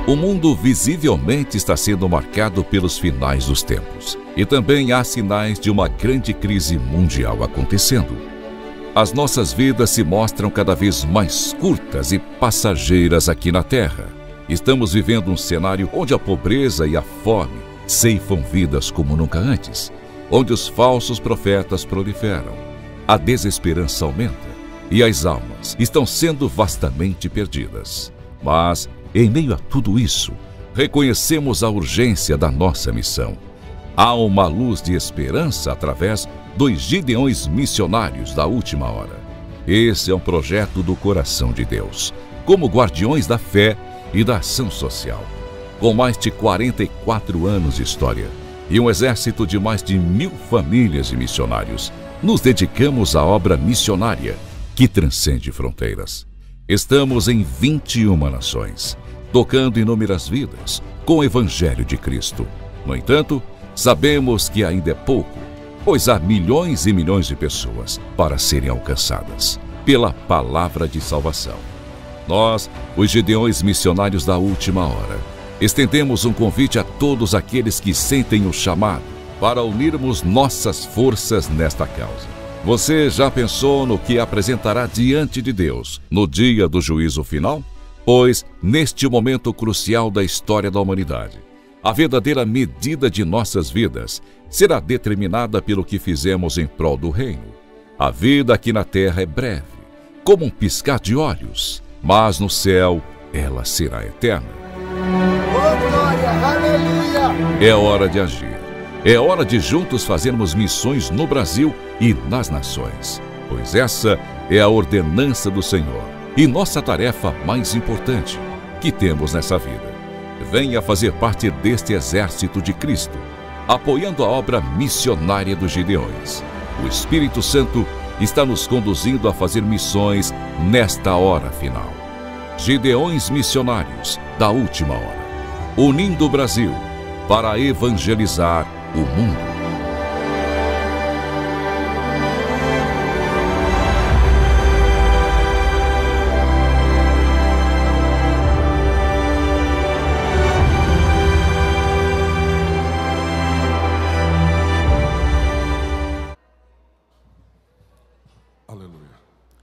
O mundo visivelmente está sendo marcado pelos finais dos tempos. E também há sinais de uma grande crise mundial acontecendo. As nossas vidas se mostram cada vez mais curtas e passageiras aqui na Terra. Estamos vivendo um cenário onde a pobreza e a fome ceifam vidas como nunca antes, onde os falsos profetas proliferam, a desesperança aumenta e as almas estão sendo vastamente perdidas. Mas, em meio a tudo isso, reconhecemos a urgência da nossa missão. Há uma luz de esperança através dos Gideões missionários da última hora. Esse é um projeto do coração de Deus, como guardiões da fé e da ação social. Com mais de 44 anos de história e um exército de mais de 1000 famílias de missionários, nos dedicamos à obra missionária que transcende fronteiras. Estamos em 21 nações, tocando inúmeras vidas com o Evangelho de Cristo. No entanto, sabemos que ainda é pouco, pois há milhões e milhões de pessoas para serem alcançadas pela palavra de salvação. Nós, os Gideões missionários da última hora, estendemos um convite a todos aqueles que sentem o chamado para unirmos nossas forças nesta causa. Você já pensou no que apresentará diante de Deus no dia do juízo final? Pois, neste momento crucial da história da humanidade, a verdadeira medida de nossas vidas será determinada pelo que fizemos em prol do reino. A vida aqui na terra é breve, como um piscar de olhos, mas no céu ela será eterna. Oh, glória! Aleluia! É hora de agir. É hora de juntos fazermos missões no Brasil e nas nações, pois essa é a ordenança do Senhor e nossa tarefa mais importante que temos nessa vida. Venha fazer parte deste exército de Cristo, apoiando a obra missionária dos Gideões. O Espírito Santo está nos conduzindo a fazer missões nesta hora final. Gideões missionários da última hora, unindo o Brasil para evangelizar o mundo.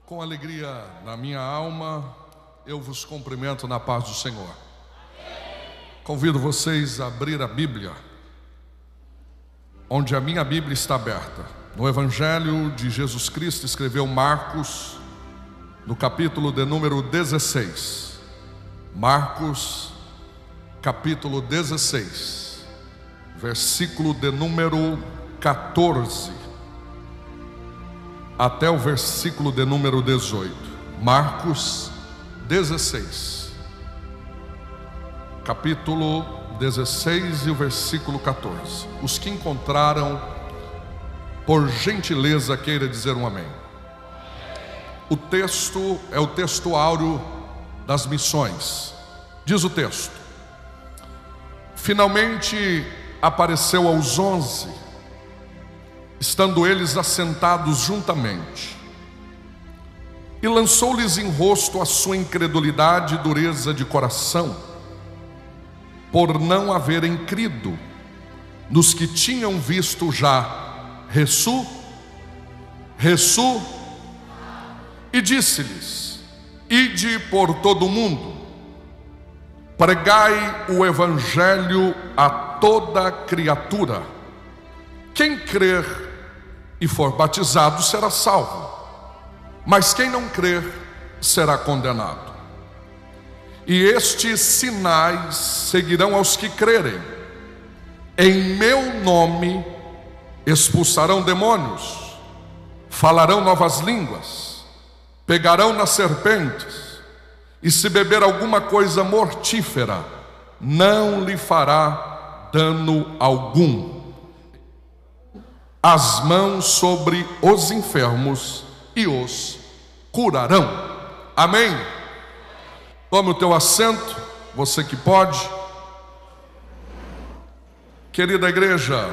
Com alegria na minha alma, eu vos cumprimento na paz do Senhor. Convido vocês a abrir a Bíblia, onde a minha Bíblia está aberta. No Evangelho de Jesus Cristo, escreveu Marcos, no capítulo de número 16. Marcos, capítulo 16, versículo de número 14. Até o versículo de número 18. Marcos 16, capítulo 16 e o versículo 14. Os que encontraram, por gentileza, queira dizer um amém. O texto é o texto áureo das missões. Diz o texto: finalmente apareceu aos 11, estando eles assentados juntamente, e lançou-lhes em rosto a sua incredulidade e dureza de coração, por não haverem crido nos que tinham visto já e disse-lhes: ide por todo o mundo, pregai o evangelho a toda criatura. Quem crer e for batizado será salvo, mas quem não crer será condenado. E estes sinais seguirão aos que crerem: em meu nome expulsarão demônios, falarão novas línguas, pegarão nas serpentes, e se beber alguma coisa mortífera, não lhe fará dano algum. As mãos sobre os enfermos e os curarão. Amém? Tome o teu assento, você que pode. Querida igreja,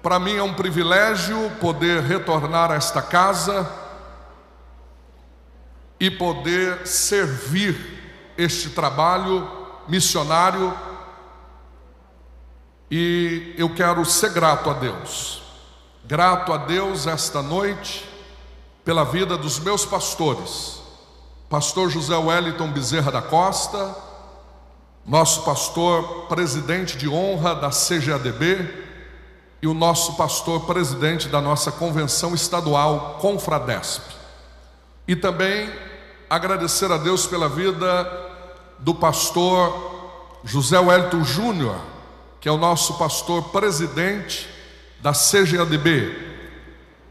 para mim é um privilégio poder retornar a esta casa e poder servir este trabalho missionário, e eu quero ser grato a Deus esta noite pela vida dos meus pastores, pastor José Wellington Bezerra da Costa, nosso pastor presidente de honra da CGADB e o nosso pastor presidente da nossa convenção estadual Confradesp. E também agradecer a Deus pela vida do pastor José Wellington Júnior, que é o nosso pastor presidente da CGADB,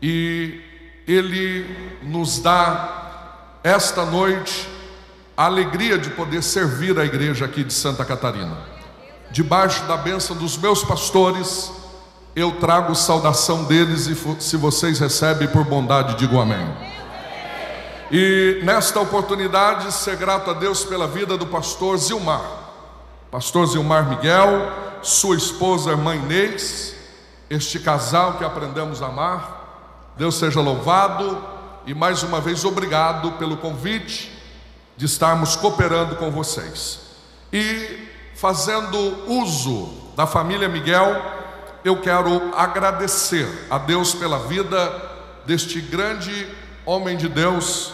e ele nos dá esta noite a alegria de poder servir a igreja aqui de Santa Catarina. Debaixo da bênção dos meus pastores, eu trago saudação deles, e se vocês recebem por bondade, digo amém. E nesta oportunidade, ser grato a Deus pela vida do pastor Zilmar Miguel, sua esposa, irmã Inês, este casal que aprendemos a amar. Deus seja louvado, e mais uma vez obrigado pelo convite de estarmos cooperando com vocês. E fazendo uso da família Miguel, eu quero agradecer a Deus pela vida deste grande homem de Deus,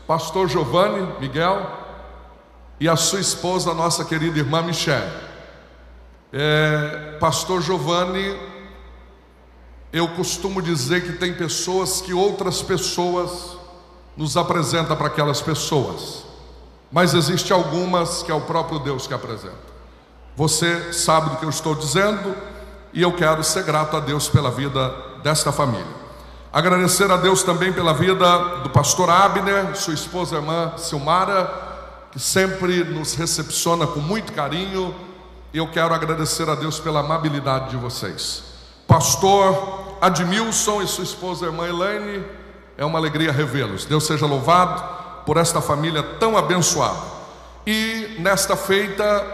pastor Giovanni Miguel, e a sua esposa, a nossa querida irmã Michele. Pastor Giovanni, eu costumo dizer que tem pessoas que outras pessoas nos apresentam para aquelas pessoas, mas existe algumas que é o próprio Deus que apresenta. Você sabe do que eu estou dizendo, e eu quero ser grato a Deus pela vida desta família. Agradecer a Deus também pela vida do pastor Abner, sua esposa, a irmã Silmara, que sempre nos recepciona com muito carinho, e eu quero agradecer a Deus pela amabilidade de vocês. Pastor Admilson e sua esposa, a irmã Elaine, é uma alegria revê-los. Deus seja louvado por esta família tão abençoada. E nesta feita,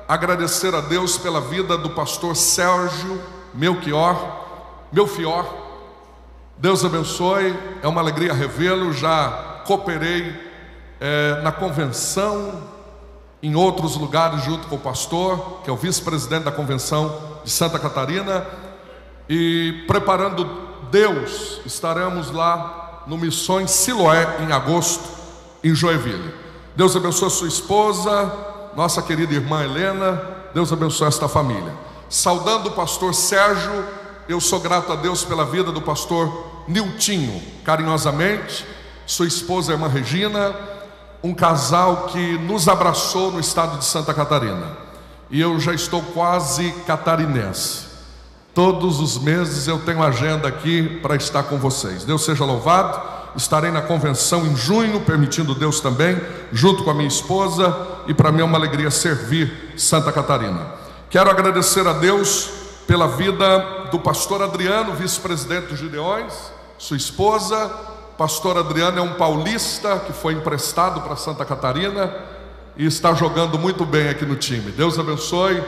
agradecer a Deus pela vida do pastor Sérgio Melfior. Deus abençoe, é uma alegria revê-lo. Já cooperei na convenção, em outros lugares junto com o pastor, que é o vice-presidente da convenção de Santa Catarina, e preparando Deus, estaremos lá no Missões Siloé em agosto, em Joinville. Deus abençoe a sua esposa, nossa querida irmã Helena. Deus abençoe esta família. Saudando o pastor Sérgio, eu sou grato a Deus pela vida do pastor Niltinho, carinhosamente, sua esposa, a irmã Regina, um casal que nos abraçou no estado de Santa Catarina. E eu já estou quase catarinense. Todos os meses eu tenho agenda aqui para estar com vocês. Deus seja louvado. Estarei na convenção em junho, permitindo Deus também, junto com a minha esposa, e para mim é uma alegria servir Santa Catarina. Quero agradecer a Deus pela vida do pastor Adriano, vice-presidente dos Gideões, sua esposa. Pastor Adriano é um paulista que foi emprestado para Santa Catarina e está jogando muito bem aqui no time. Deus abençoe,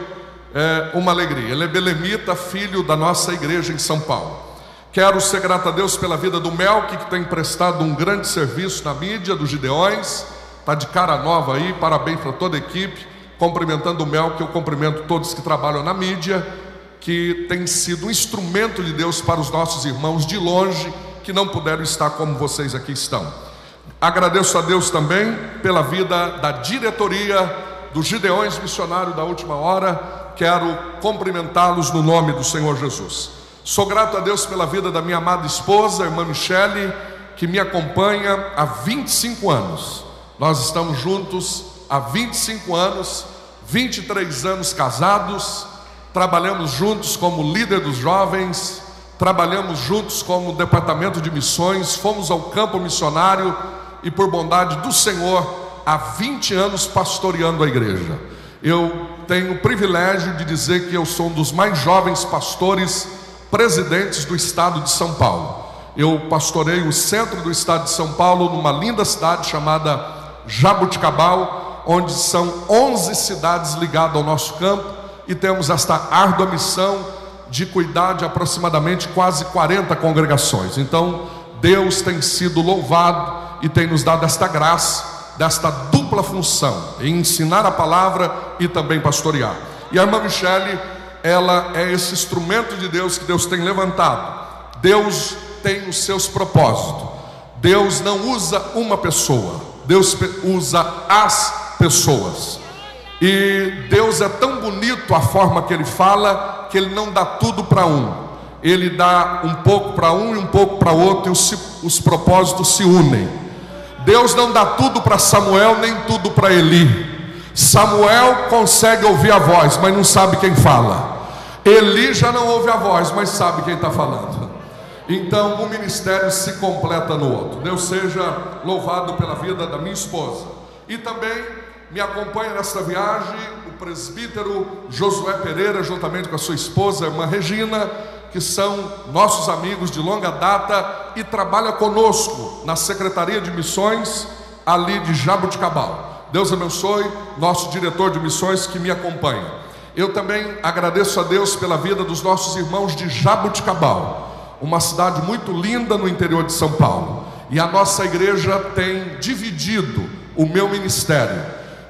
é uma alegria. Ele é belemita, filho da nossa igreja em São Paulo. Quero ser grato a Deus pela vida do Melk, que tem prestado um grande serviço na mídia dos Gideões. Está de cara nova aí, parabéns para toda a equipe. Cumprimentando o Melk, eu cumprimento todos que trabalham na mídia, que tem sido um instrumento de Deus para os nossos irmãos de longe, que não puderam estar como vocês aqui estão. Agradeço a Deus também pela vida da diretoria dos Gideões Missionários da Última Hora. Quero cumprimentá-los no nome do Senhor Jesus. Sou grato a Deus pela vida da minha amada esposa, a irmã Michele, que me acompanha há 25 anos. Nós estamos juntos há 25 anos, 23 anos casados, trabalhamos juntos como líder dos jovens, trabalhamos juntos como departamento de missões, fomos ao campo missionário e, por bondade do Senhor, há 20 anos pastoreando a igreja. Eu tenho o privilégio de dizer que eu sou um dos mais jovens pastores presidentes do estado de São Paulo. Eu pastoreio o centro do estado de São Paulo, numa linda cidade chamada Jaboticabal, onde são 11 cidades ligadas ao nosso campo, e temos esta árdua missão de cuidar de aproximadamente quase 40 congregações. Então Deus tem sido louvado e tem nos dado esta graça, desta dupla dupla função, em ensinar a palavra e também pastorear. E a irmã Michele, ela é esse instrumento de Deus que Deus tem levantado. Deus tem os seus propósitos. Deus não usa uma pessoa, Deus usa as pessoas. E Deus é tão bonito a forma que Ele fala, que Ele não dá tudo para um. Ele dá um pouco para um e um pouco para outro, e os propósitos se unem. Deus não dá tudo para Samuel, nem tudo para Eli. Samuel consegue ouvir a voz, mas não sabe quem fala. Eli já não ouve a voz, mas sabe quem está falando. Então o ministério se completa no outro. Deus seja louvado pela vida da minha esposa. E também me acompanha nesta viagem o presbítero Josué Pereira, juntamente com a sua esposa, a irmã Regina, que são nossos amigos de longa data e trabalha conosco na Secretaria de Missões ali de Jaboticabal. Deus abençoe nosso diretor de missões que me acompanha. Eu também agradeço a Deus pela vida dos nossos irmãos de Jaboticabal, uma cidade muito linda no interior de São Paulo. E a nossa igreja tem dividido o meu ministério,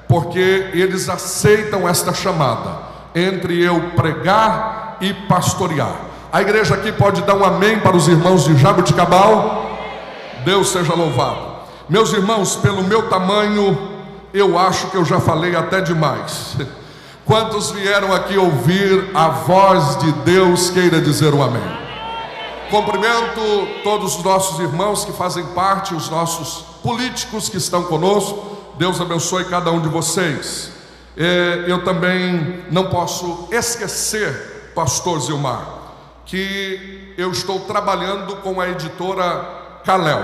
porque eles aceitam esta chamada entre eu pregar e pastorear. A igreja aqui pode dar um amém para os irmãos de Jaboticabal? Deus seja louvado. Meus irmãos, pelo meu tamanho, eu acho que eu já falei até demais. Quantos vieram aqui ouvir a voz de Deus, queira dizer um amém? Cumprimento todos os nossos irmãos que fazem parte, os nossos políticos que estão conosco. Deus abençoe cada um de vocês. Eu também não posso esquecer, pastor Zilmar, que eu estou trabalhando com a editora Kalel.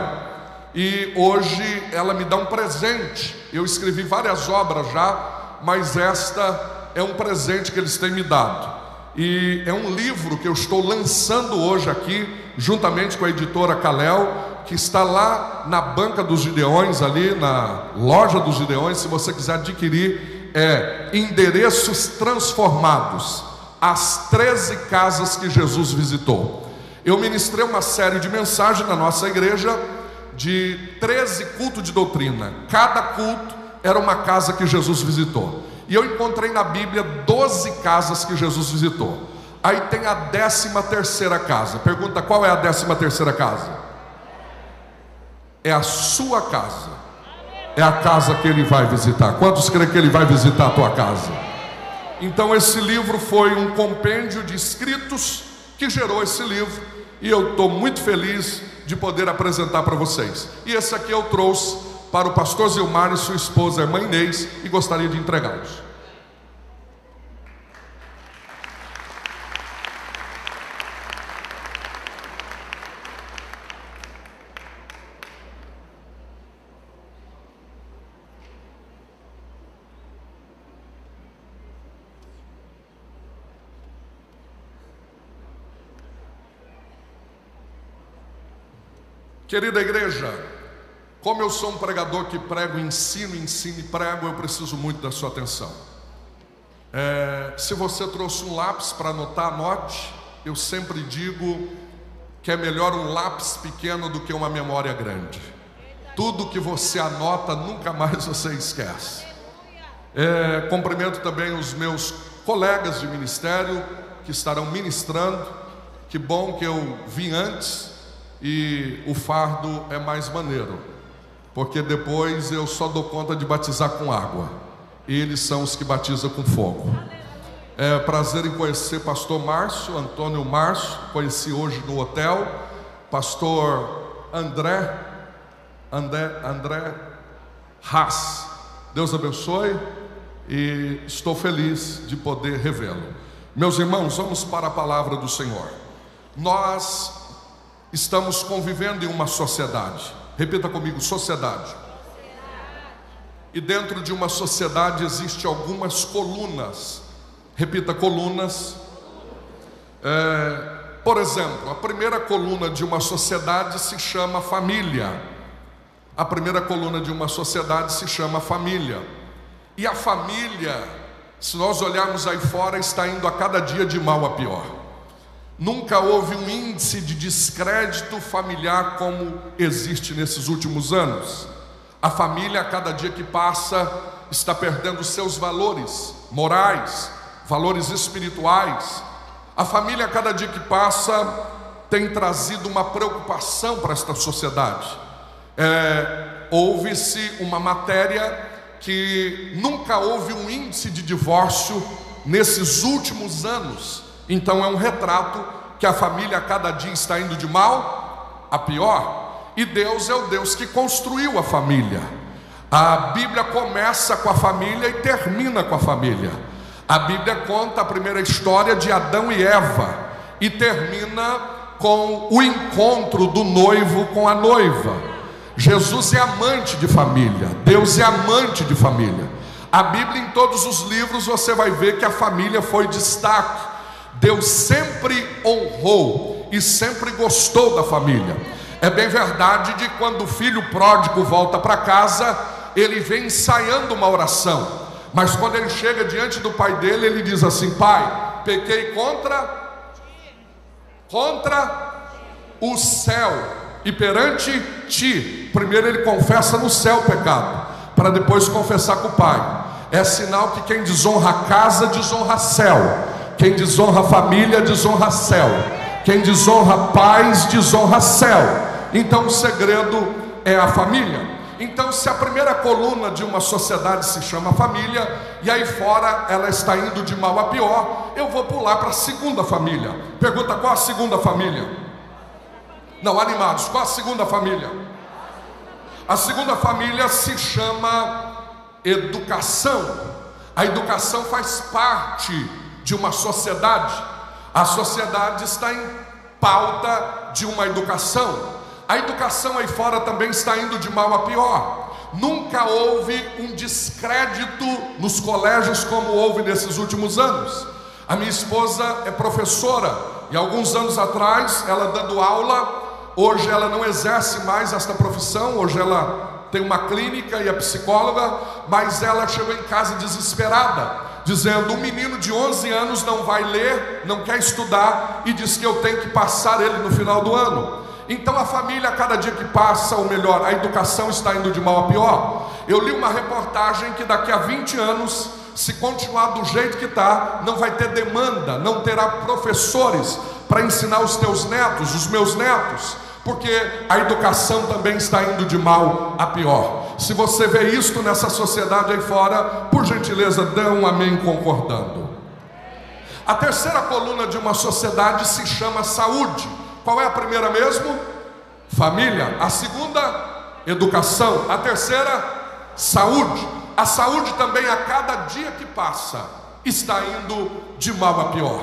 E hoje ela me dá um presente. Eu escrevi várias obras já, mas esta é um presente que eles têm me dado. E é um livro que eu estou lançando hoje aqui, juntamente com a editora Kalel, que está lá na Banca dos Gideões, ali na loja dos Gideões. Se você quiser adquirir, é Endereços Transformados, as 13 casas que Jesus visitou. Eu ministrei uma série de mensagens na nossa igreja, de 13 cultos de doutrina. Cada culto era uma casa que Jesus visitou. E eu encontrei na Bíblia 12 casas que Jesus visitou. Aí tem a 13ª casa. Pergunta: qual é a 13ª casa? É a sua casa. É a casa que Ele vai visitar. Quantos creem que Ele vai visitar a tua casa? Então esse livro foi um compêndio de escritos que gerou esse livro. E eu estou muito feliz de poder apresentar para vocês. E esse aqui eu trouxe para o pastor Zilmar e sua esposa, a irmã Inês, e gostaria de entregá-los. Querida igreja, como eu sou um pregador que prego, ensino e prego, eu preciso muito da sua atenção. Se você trouxe um lápis para anotar, anote. Eu sempre digo que é melhor um lápis pequeno do que uma memória grande. Tudo que você anota, nunca mais você esquece. Cumprimento também os meus colegas de ministério que estarão ministrando. Que bom que eu vim antes. E o fardo é mais maneiro, porque depois eu só dou conta de batizar com água. Eles são os que batizam com fogo. É prazer em conhecer pastor Márcio, Antônio Márcio. Conheci hoje no hotel. Pastor André Haas. Deus abençoe. E estou feliz de poder revê-lo. Meus irmãos, vamos para a palavra do Senhor. Nós estamos convivendo em uma sociedade. Repita comigo: sociedade. E dentro de uma sociedade existem algumas colunas. Repita: colunas. Por exemplo, a primeira coluna de uma sociedade se chama família. A primeira coluna de uma sociedade se chama família. E a família, se nós olharmos aí fora, está indo a cada dia de mal a pior. Nunca houve um índice de descrédito familiar como existe nesses últimos anos. A família, a cada dia que passa, está perdendo seus valores morais, valores espirituais. A família, a cada dia que passa, tem trazido uma preocupação para esta sociedade. Houve-se uma matéria que nunca houve um índice de divórcio nesses últimos anos. Então é um retrato que a família a cada dia está indo de mal a pior. E Deus é o Deus que construiu a família. A Bíblia começa com a família e termina com a família. A Bíblia conta a primeira história de Adão e Eva e termina com o encontro do noivo com a noiva. Jesus é amante de família, Deus é amante de família. A Bíblia, em todos os livros, você vai ver que a família foi destaque. Deus sempre honrou e sempre gostou da família. É bem verdade de quando o filho pródigo volta para casa, ele vem ensaiando uma oração, mas quando ele chega diante do pai dele, ele diz assim: pai, pequei contra o céu e perante ti. Primeiro ele confessa no céu o pecado, para depois confessar com o pai. É sinal que quem desonra a casa, desonra céu. Quem desonra a família, desonra céu. Quem desonra pais, desonra céu. Então o segredo é a família. Então, se a primeira coluna de uma sociedade se chama família, e aí fora ela está indo de mal a pior, eu vou pular para a segunda família. Pergunta: qual a segunda família? Não, animados, qual a segunda família? A segunda família se chama educação. A educação faz parte de uma sociedade. A sociedade está em pauta de uma educação. A educação aí fora também está indo de mal a pior. Nunca houve um descrédito nos colégios como houve nesses últimos anos. A minha esposa é professora e alguns anos atrás, ela dando aula, hoje ela não exerce mais esta profissão, hoje ela tem uma clínica e é psicóloga, mas ela chegou em casa desesperada, dizendo: um menino de 11 anos não vai ler, não quer estudar e diz que eu tenho que passar ele no final do ano. Então a família, a cada dia que passa, ou melhor, a educação está indo de mal a pior. Eu li uma reportagem que daqui a 20 anos, se continuar do jeito que está, não vai ter demanda, não terá professores para ensinar os teus netos, os meus netos, porque a educação também está indo de mal a pior. Se você vê isto nessa sociedade aí fora, por gentileza, dê um amém concordando. A terceira coluna de uma sociedade se chama saúde. Qual é a primeira mesmo? Família. A segunda, educação. A terceira, saúde. A saúde também, a cada dia que passa, está indo de mal a pior.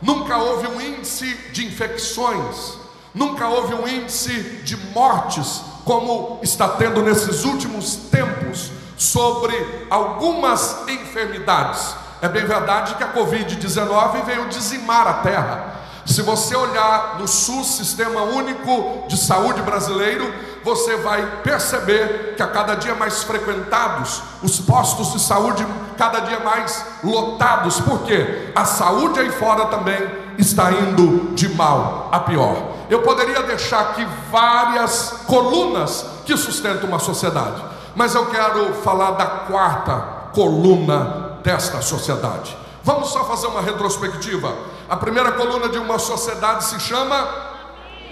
Nunca houve um índice de infecções, nunca houve um índice de mortes como está tendo nesses últimos tempos sobre algumas enfermidades. É bem verdade que a Covid-19 veio dizimar a terra. Se você olhar no SUS, Sistema Único de Saúde brasileiro, você vai perceber que a cada dia mais frequentados, os postos de saúde cada dia mais lotados. Por quê? A saúde aí fora também está indo de mal a pior. Eu poderia deixar aqui várias colunas que sustentam uma sociedade, mas eu quero falar da quarta coluna desta sociedade. Vamos só fazer uma retrospectiva. A primeira coluna de uma sociedade se chama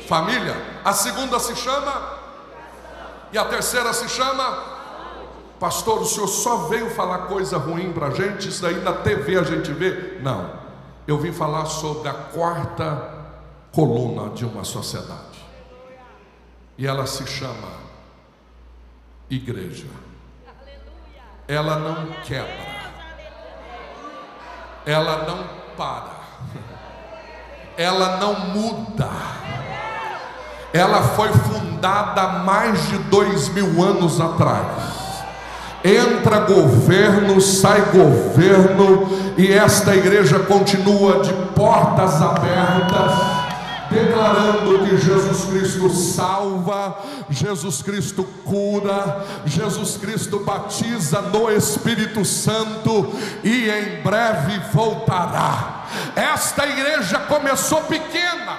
família. A segunda se chama, e a terceira se chama. Pastor, o senhor só veio falar coisa ruim para a gente? Isso daí na TV a gente vê? Não, eu vim falar sobre a quarta coluna de uma sociedade, e ela se chama igreja. Ela não quebra, ela não para, ela não muda. Ela foi fundada há mais de 2000 anos atrás. Entra governo, sai governo, e esta igreja continua de portas abertas, declarando que Jesus Cristo salva, Jesus Cristo cura, Jesus Cristo batiza no Espírito Santo e em breve voltará. Esta igreja começou pequena,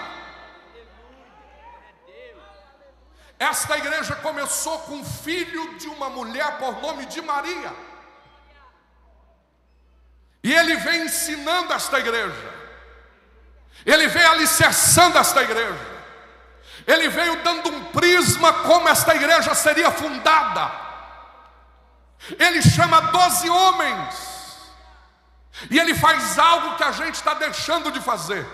Esta igreja começou com o filho de uma mulher por nome de Maria. E ele vem ensinando esta igreja. Ele veio alicerçando esta igreja. Ele veio dando um prisma como esta igreja seria fundada. Ele chama 12 homens. E ele faz algo que a gente está deixando de fazer.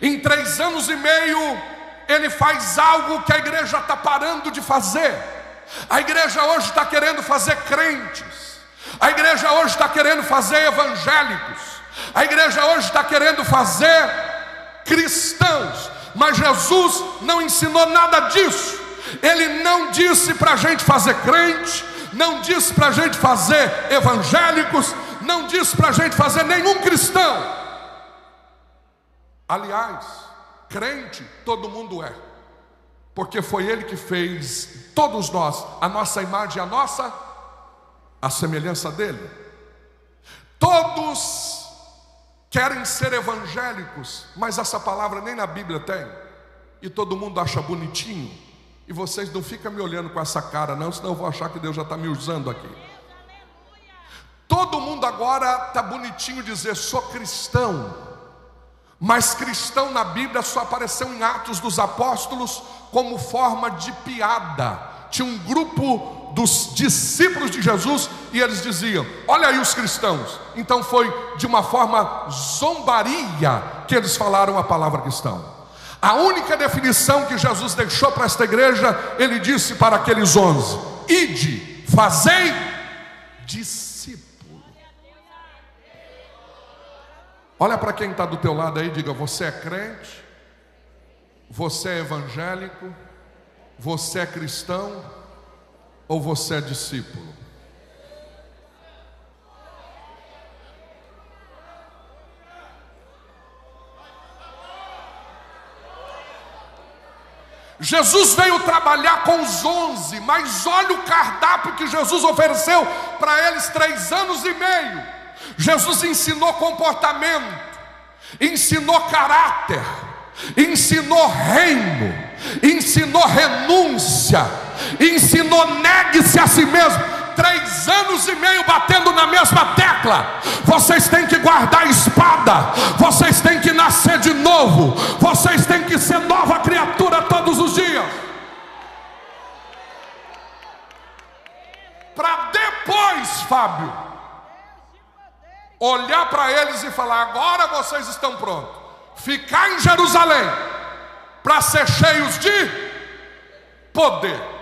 Em 3 anos e meio, ele faz algo que a igreja está parando de fazer. A igreja hoje está querendo fazer crentes. A igreja hoje está querendo fazer evangélicos. A igreja hoje está querendo fazer cristãos. Mas Jesus não ensinou nada disso. Ele não disse para a gente fazer crente, não disse para a gente fazer evangélicos, não disse para a gente fazer nenhum cristão. Aliás, crente todo mundo é, porque foi Ele que fez todos nós, a nossa imagem, a semelhança dEle. Todos querem ser evangélicos, mas essa palavra nem na Bíblia tem, e todo mundo acha bonitinho. E vocês não ficam me olhando com essa cara não, senão eu vou achar que Deus já está me usando aqui. Todo mundo agora está bonitinho dizer sou cristão, mas cristão na Bíblia só apareceu em Atos dos Apóstolos como forma de piada. Tinha um grupo dos discípulos de Jesus e eles diziam: olha aí os cristãos. Então foi de uma forma zombaria que eles falaram a palavra cristão. A única definição que Jesus deixou para esta igreja, ele disse para aqueles 11: ide, fazei discípulo. Olha para quem está do teu lado aí e diga: você é crente, você é evangélico, você é cristão ou você é discípulo? Jesus veio trabalhar com os 11, mas olha o cardápio que Jesus ofereceu para eles 3 anos e meio. Jesus ensinou comportamento, ensinou caráter, ensinou reino, ensinou renúncia, ensinou negue-se a si mesmo. 3 anos e meio batendo na mesma tecla. Vocês têm que guardar a espada, vocês têm que nascer de novo, vocês têm que ser nova criatura todos os dias, para depois, Fábio, olhar para eles e falar: agora vocês estão prontos, ficar em Jerusalém para ser cheios de poder.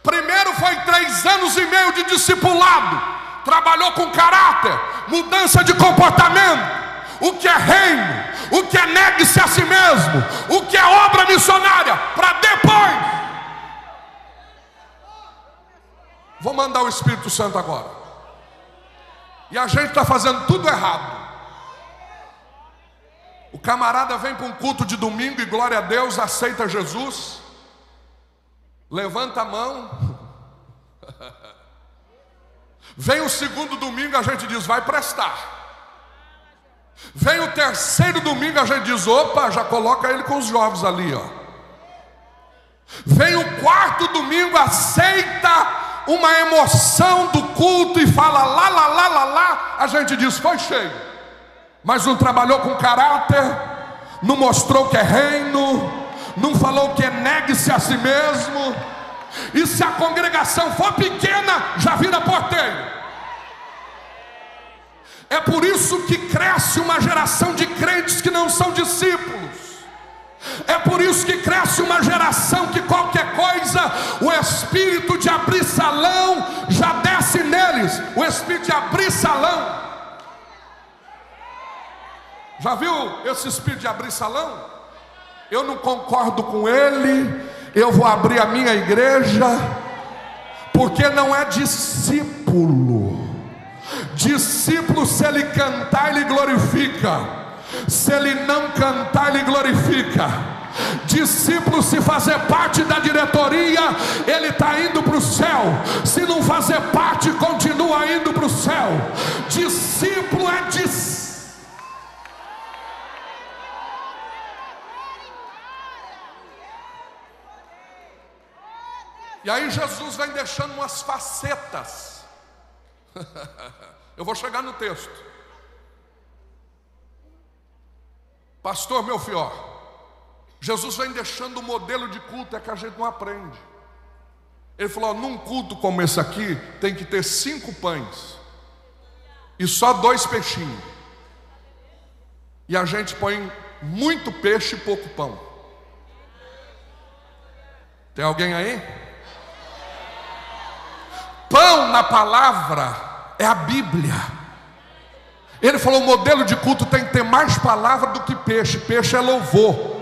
Primeiro foi 3 anos e meio de discipulado, trabalhou com caráter, mudança de comportamento, o que é reino, o que é negue-se a si mesmo, o que é obra missionária, para depois. Vou mandar o Espírito Santo agora. E a gente está fazendo tudo errado. O camarada vem para um culto de domingo e glória a Deus, aceita Jesus, levanta a mão. Vem o segundo domingo, a gente diz: vai prestar. Vem o terceiro domingo, a gente diz: opa, já coloca ele com os jovens ali, ó. Vem o quarto domingo, aceita uma emoção do culto e fala lá, lá, lá, lá, lá. A gente diz: foi cheio, mas não trabalhou com caráter, não mostrou que é reino, não falou que é negue-se a si mesmo. E se a congregação for pequena, já vira porteiro. É por isso que cresce uma geração de crentes que não são discípulos. É por isso que cresce uma geração que qualquer coisa, o espírito de abrir salão já desce neles. O espírito de abrir salão. Já viu esse espírito de abrir salão? Eu não concordo com ele, eu vou abrir a minha igreja, porque não é discípulo. Discípulo, se ele cantar, ele glorifica. Se ele não cantar, ele glorifica. Discípulo, se fazer parte da diretoria, ele está indo para o céu. Se não fazer parte, continua indo para o céu. Discípulo é discípulo. E aí Jesus vem deixando umas facetas. Eu vou chegar no texto. Pastor Melfior, Jesus vem deixando o modelo de culto, é que a gente não aprende. Ele falou, num culto como esse aqui, tem que ter 5 pães e só 2 peixinhos. E a gente põe muito peixe e pouco pão. Tem alguém aí? Pão na palavra é a Bíblia. Ele falou, o modelo de culto tem que ter mais palavra do que peixe. Peixe é louvor.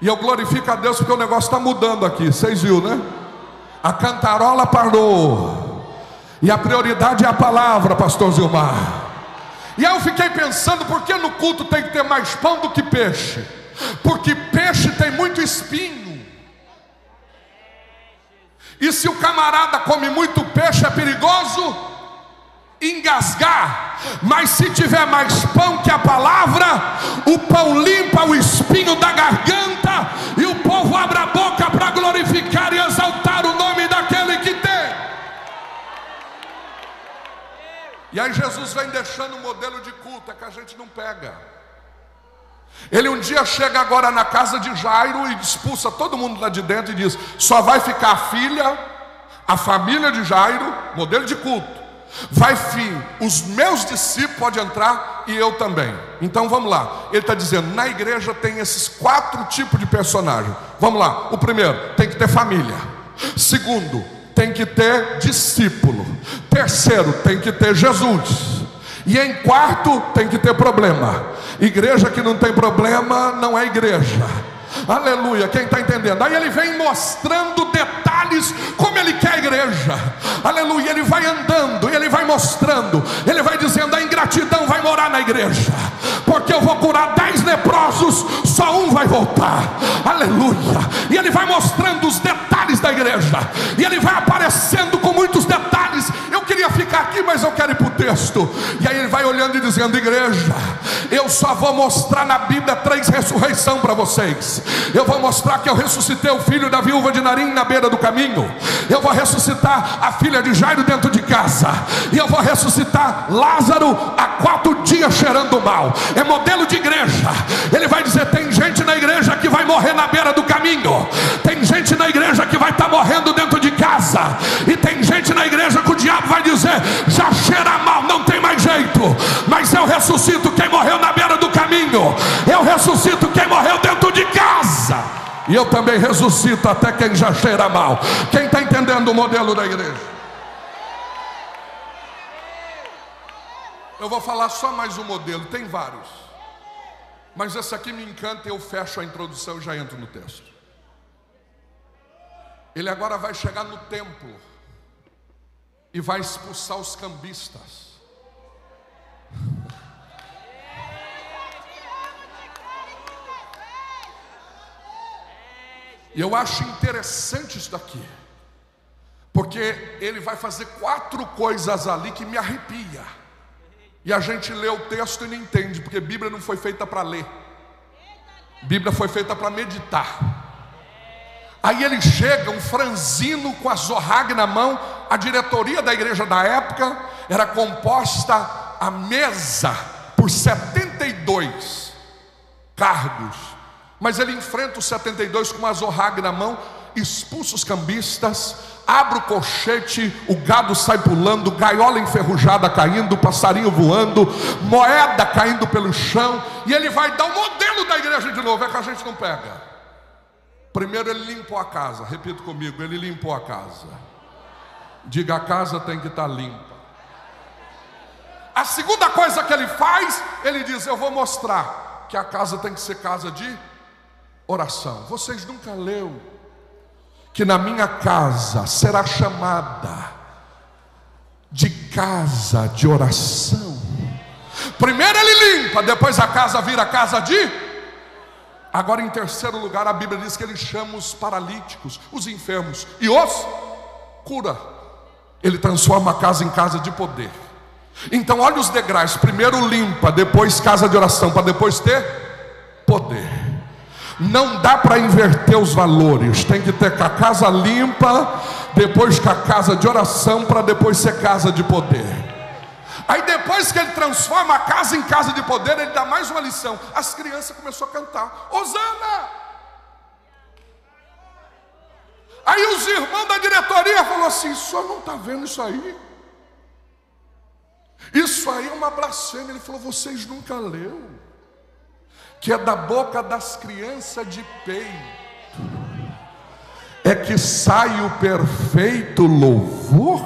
E eu glorifico a Deus porque o negócio está mudando aqui. Vocês viram, né? A cantarola parou. E a prioridade é a palavra, pastor Zilmar. E aí eu fiquei pensando, por que no culto tem que ter mais pão do que peixe? Porque peixe tem muito espinho. E se o camarada come muito peixe, é perigoso engasgar. Mas se tiver mais pão que a palavra, o pão limpa o espinho da garganta, e o povo abre a boca para glorificar e exaltar o nome daquele que tem. E aí Jesus vem deixando um modelo de culto, é que a gente não pega. Ele um dia chega agora na casa de Jairo e expulsa todo mundo lá de dentro e diz, só vai ficar a filha, a família de Jairo, modelo de culto. Vai fim, os meus discípulos podem entrar e eu também. Então vamos lá, ele está dizendo, na igreja tem esses 4 tipos de personagem. Vamos lá, o primeiro, tem que ter família. Segundo, tem que ter discípulo. Terceiro, tem que ter Jesus. E em quarto, tem que ter problema. Igreja que não tem problema não é igreja. Aleluia, quem está entendendo? Aí ele vem mostrando detalhes como ele quer a igreja. Aleluia, ele vai andando, ele vai mostrando, ele vai dizendo, a ingratidão vai morar na igreja, porque eu vou curar 10 leprosos, só um vai voltar. Aleluia. E ele vai mostrando os detalhes da igreja, e ele vai aparecendo com muitos detalhes. Eu queria ficar aqui, mas eu quero ir para o texto. E aí ele vai olhando e dizendo, igreja, eu só vou mostrar na Bíblia 3 ressurreições para vocês. Eu vou mostrar que eu ressuscitei o filho da viúva de Narim na beira do caminho. Eu vou ressuscitar a filha de Jairo dentro de casa. E eu vou ressuscitar Lázaro há 4 dias cheirando mal. É modelo de igreja. Ele vai dizer, tem gente na igreja que vai morrer na beira do caminho. Tem gente na igreja que vai estar morrendo dentro de casa. E tem gente na igreja que o diabo vai dizer, já cheira mal, não tem mais jeito. Mas eu ressuscito quem morreu na beira do caminho. Eu ressuscito quem morreu dentro de casa. E eu também ressuscito até quem já cheira mal. Quem está entendendo o modelo da igreja? Eu vou falar só mais um modelo, tem vários, mas esse aqui me encanta e eu fecho a introdução e já entro no texto. Ele agora vai chegar no templo e vai expulsar os cambistas. E eu acho interessante isso daqui, porque ele vai fazer 4 coisas ali que me arrepia. E a gente lê o texto e não entende, porque Bíblia não foi feita para ler, Bíblia foi feita para meditar. Aí ele chega, um franzino com a zorrague na mão. A diretoria da igreja da época era composta à mesa por 72 cargos. Mas ele enfrenta os 72 com uma zorrague na mão, expulsa os cambistas, abre o colchete, o gado sai pulando, gaiola enferrujada caindo, passarinho voando, moeda caindo pelo chão. E ele vai dar o modelo da igreja de novo, é que a gente não pega. Primeiro ele limpou a casa, repita comigo, ele limpou a casa. Diga, a casa tem que estar limpa. A segunda coisa que ele faz, ele diz, eu vou mostrar que a casa tem que ser casa de oração. Vocês nunca leram que na minha casa será chamada de casa de oração? Primeiro ele limpa, depois a casa vira casa de... Agora, em terceiro lugar, a Bíblia diz que ele chama os paralíticos, os enfermos, e os cura. Ele transforma a casa em casa de poder. Então olha os degraus, primeiro limpa, depois casa de oração, para depois ter poder. Não dá para inverter os valores. Tem que ter a casa limpa, depois com a casa de oração, para depois ser casa de poder. Aí depois que ele transforma a casa em casa de poder, ele dá mais uma lição. As crianças começaram a cantar: Hosana! Aí os irmãos da diretoria falaram assim: o senhor não está vendo isso aí? Isso aí é uma blasfêmia. Ele falou: vocês nunca leram que é da boca das crianças de peito é que sai o perfeito louvor?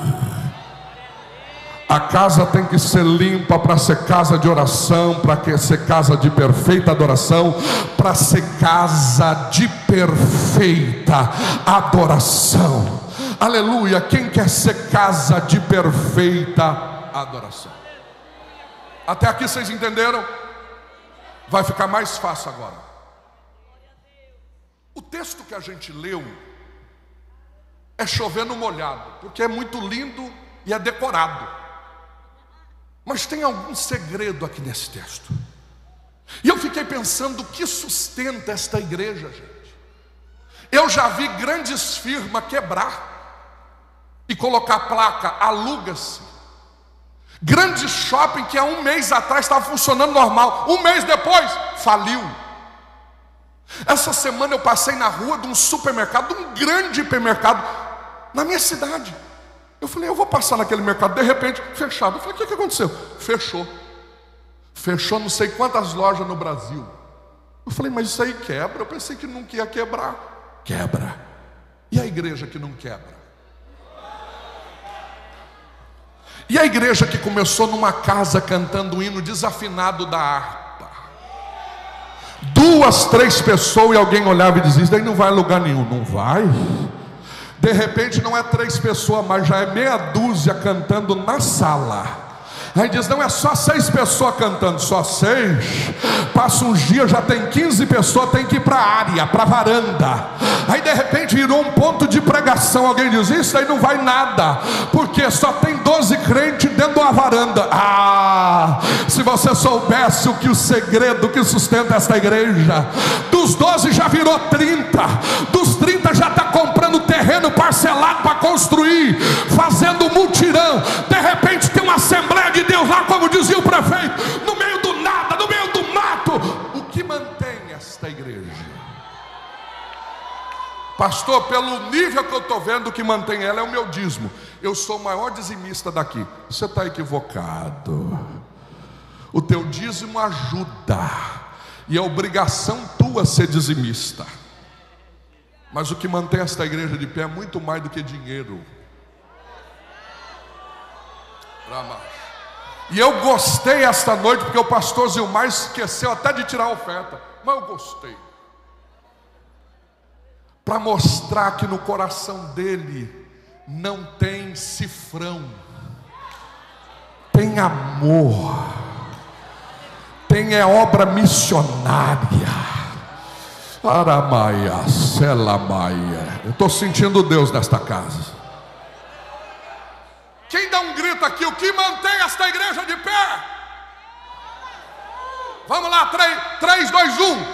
A casa tem que ser limpa para ser casa de oração, para ser casa de perfeita adoração, para ser casa de perfeita adoração. Aleluia! Quem quer ser casa de perfeita adoração? Até aqui vocês entenderam? Vai ficar mais fácil agora. O texto que a gente leu é chovendo molhado, porque é muito lindo e é decorado. Mas tem algum segredo aqui nesse texto. E eu fiquei pensando o que sustenta esta igreja, gente. Eu já vi grandes firmas quebrar e colocar placa: aluga-se. Grande shopping que há um mês atrás estava funcionando normal, um mês depois faliu. Essa semana eu passei na rua de um supermercado, de um grande hipermercado na minha cidade. Eu falei: eu vou passar naquele mercado, de repente fechado. Eu falei: o que aconteceu? Fechou não sei quantas lojas no Brasil. Eu falei: mas isso aí quebra? Eu pensei que nunca ia quebrar. Quebra. E a igreja que não quebra? E a igreja que começou numa casa cantando o hino desafinado da harpa, 2, 3 pessoas, e alguém olhava e dizia: isso daí não vai a lugar nenhum. Não vai. De repente não é 3 pessoas, mas já é meia dúzia cantando na sala. Aí diz: não, é só 6 pessoas cantando. Só 6. Passa uns dias, já tem 15 pessoas, tem que ir para a área, para a varanda. Aí de repente virou um ponto de pregação. Alguém diz: isso aí não vai nada, porque só tem 12 crentes dentro de uma varanda. Ah, se você soubesse o que o segredo que sustenta esta igreja, dos 12 já virou 30, dos 30 já está comprando terreno parcelado para construir, fazendo mutirão. De repente tem uma assembleia de Deus lá, como dizia o prefeito, no meio do nada, no meio do mato. O que mantém esta igreja? Pastor, pelo nível que eu estou vendo, o que mantém ela é o meu dízimo. Eu sou o maior dizimista daqui. Você está equivocado. O teu dízimo ajuda, e é obrigação tua ser dizimista. Mas o que mantém esta igreja de pé é muito mais do que dinheiro. E eu gostei esta noite, porque o pastor Zilmar esqueceu até de tirar a oferta, mas eu gostei, para mostrar que no coração dele não tem cifrão, tem amor, tem obra missionária. Aramaia, Selamaia. Eu estou sentindo Deus nesta casa. Quem dá um grito aqui? O que mantém esta igreja de pé? Vamos lá, 3, 2, 1.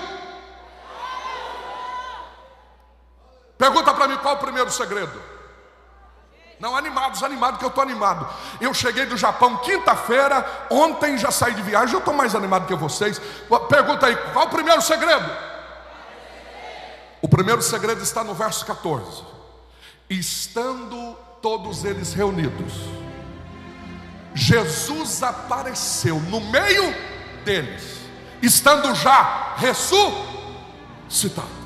Pergunta para mim, qual o primeiro segredo? Não, animado que eu estou animado. Eu cheguei do Japão quinta-feira, ontem já saí de viagem, eu estou mais animado que vocês. Pergunta aí, qual o primeiro segredo? O primeiro segredo está no verso 14. Estando todos eles reunidos, Jesus apareceu no meio deles, estando já ressuscitado.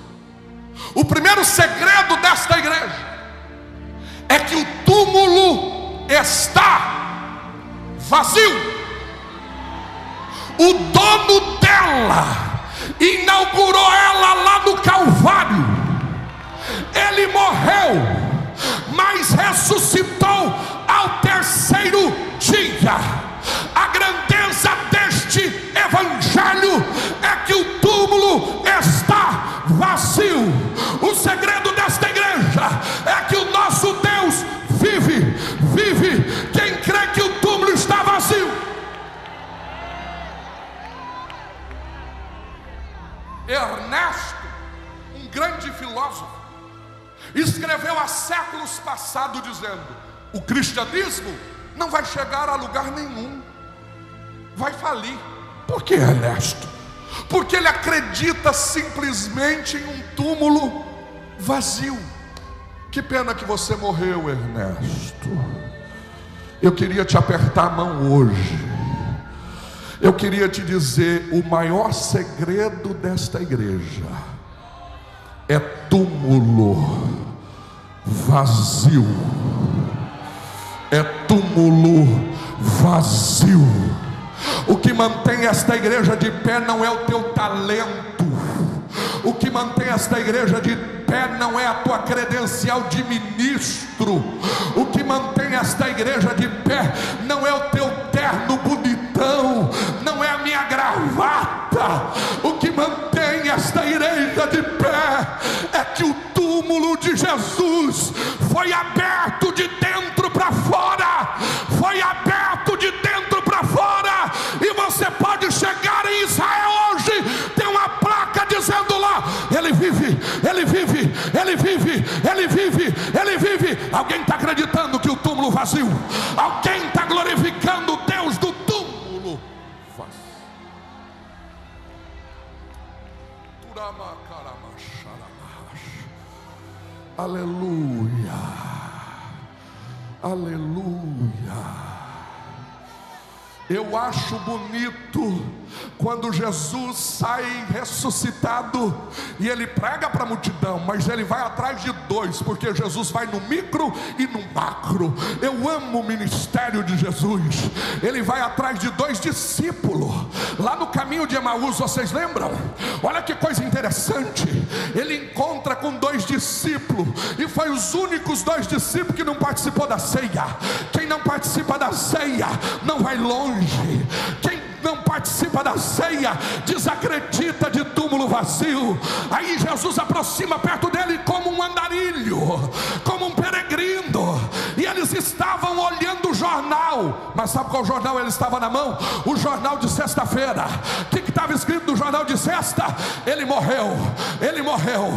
O primeiro segredo desta igreja é que o túmulo está vazio. O dono dela inaugurou ela lá no Calvário. Ele morreu, mas ressuscitou ao terceiro dia. A grandeza deste evangelho é que o túmulo está vazio. O segredo desta igreja é que o nosso Deus vive. Quem crê que o túmulo está vazio? Ernesto dizendo: o cristianismo não vai chegar a lugar nenhum, vai falir. Por que, Ernesto? Porque ele acredita simplesmente em um túmulo vazio. Que pena que você morreu, Ernesto. Eu queria te apertar a mão hoje. Eu queria te dizer: o maior segredo desta igreja é túmulo vazio. É túmulo vazio. O que mantém esta igreja de pé não é o teu talento. O que mantém esta igreja de pé não é a tua credencial de ministro. O que mantém esta igreja de pé não é o teu terno bonitão, não é a minha gravata. O que mantém esta igreja de pé é que o túmulo de Jesus foi aberto de dentro para fora. Foi aberto de dentro para fora. E você pode chegar em Israel hoje, tem uma placa dizendo lá: ele vive, ele vive, ele vive, ele vive, ele vive. Alguém está acreditando que o túmulo vazio? Alguém está glorificando o Deus do túmulo vazio? Aleluia, aleluia. Eu acho bonito quando Jesus sai ressuscitado e ele prega para a multidão, mas ele vai atrás de dois, porque Jesus vai no micro e no macro. Eu amo o ministério de Jesus. Ele vai atrás de dois discípulos lá no caminho de Emaús, vocês lembram? Olha que coisa interessante. Ele encontra com dois discípulos, e foi os únicos dois discípulos que não participou da ceia. Quem não participa da ceia não vai longe. Quem não participa da ceia desacredita de túmulo vazio. Aí Jesus aproxima perto dele como um andarilho, como um peregrino, e eles estavam olhando o jornal. Mas sabe qual jornal ele estava na mão? O jornal de sexta-feira. O que estava escrito no jornal de sexta? Ele morreu, ele morreu,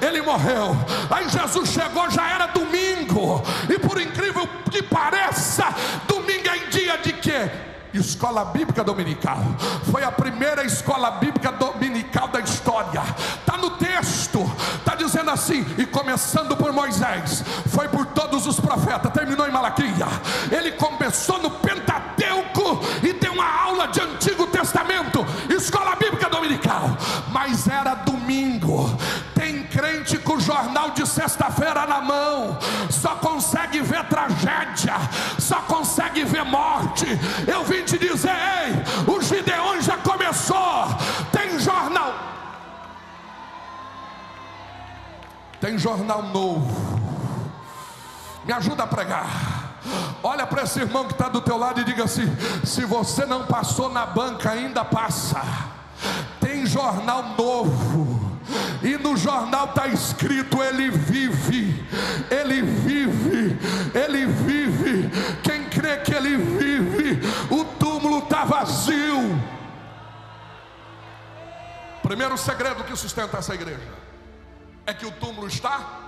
ele morreu. Aí Jesus chegou, já era domingo, e por incrível que pareça, domingo é em dia de quê? Escola Bíblica Dominical. Foi a primeira escola bíblica dominical da história. Está no texto, está dizendo assim: e começando por Moisés, foi por todos os profetas, terminou em Malaquia. Ele começou no Pentateuco e tem uma aula de Antigo Testamento. Escola Bíblica Dominical. Mas era domingo. Tem crente com o jornal de sexta-feira na mão, só consegue ver tragédia, só consegue ver morte. Eu vim te dizer: ei, o Gideon já começou. Tem jornal, tem jornal novo. Me ajuda a pregar. Olha para esse irmão que está do teu lado e diga assim: se você não passou na banca, ainda passa. Tem jornal novo, e no jornal está escrito: ele vive, ele vive, ele vive. Quem crê que ele vive, o túmulo está vazio. Primeiro segredo que sustenta essa igreja é que o túmulo está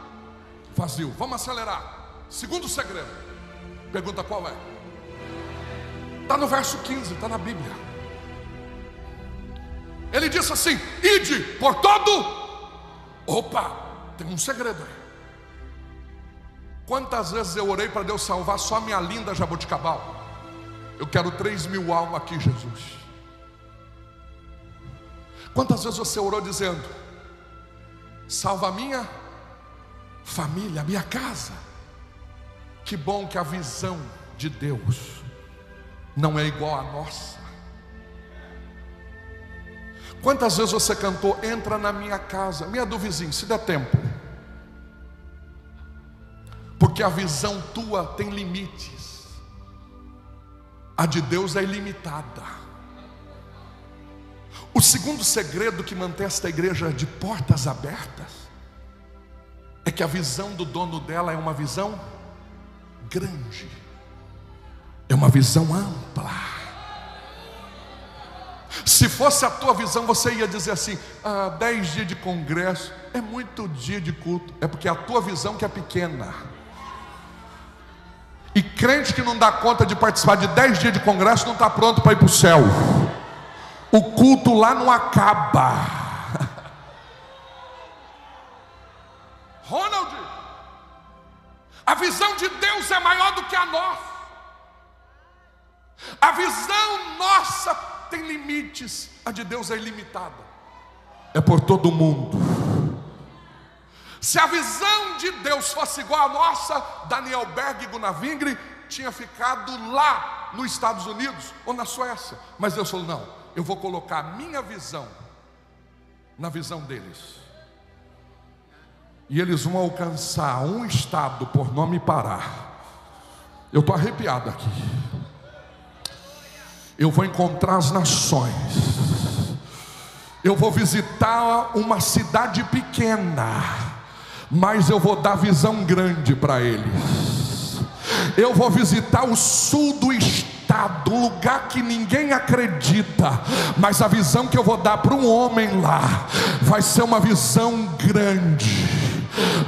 vazio. Vamos acelerar. Segundo segredo, pergunta qual é? Está no verso 15, está na Bíblia. Ele disse assim: ide por todo. Opa, tem um segredo aí. Quantas vezes eu orei para Deus salvar só minha linda Jaboticabal? Eu quero 3.000 almas aqui, Jesus. Quantas vezes você orou dizendo: salva a minha família, a minha casa? Que bom que a visão de Deus não é igual à nossa. Quantas vezes você cantou: entra na minha casa, minha do vizinho, se der tempo? Porque a visão tua tem limites, a de Deus é ilimitada. O segundo segredo que mantém esta igreja de portas abertas é que a visão do dono dela é uma visão grande, é uma visão ampla. Se fosse a tua visão, você ia dizer assim: 10 dias de congresso é muito dia de culto. É porque a tua visão que é pequena. E crente que não dá conta de participar de 10 dias de congresso não está pronto para ir para o céu. O culto lá não acaba. Ronald, a visão de Deus é maior do que a nossa. A visão nossa tem limites, a de Deus é ilimitada. É por todo mundo. Se a visão de Deus fosse igual à nossa, Daniel Berg e Gunnar Wingre tinha ficado lá nos Estados Unidos ou na Suécia. Mas Deus falou: não, eu vou colocar a minha visão na visão deles. E eles vão alcançar um estado por nome Pará. Eu estou arrepiado aqui. Eu vou encontrar as nações. Eu vou visitar uma cidade pequena, mas eu vou dar visão grande para eles. Eu vou visitar o sul do estado, um lugar que ninguém acredita, mas a visão que eu vou dar para um homem lá vai ser uma visão grande,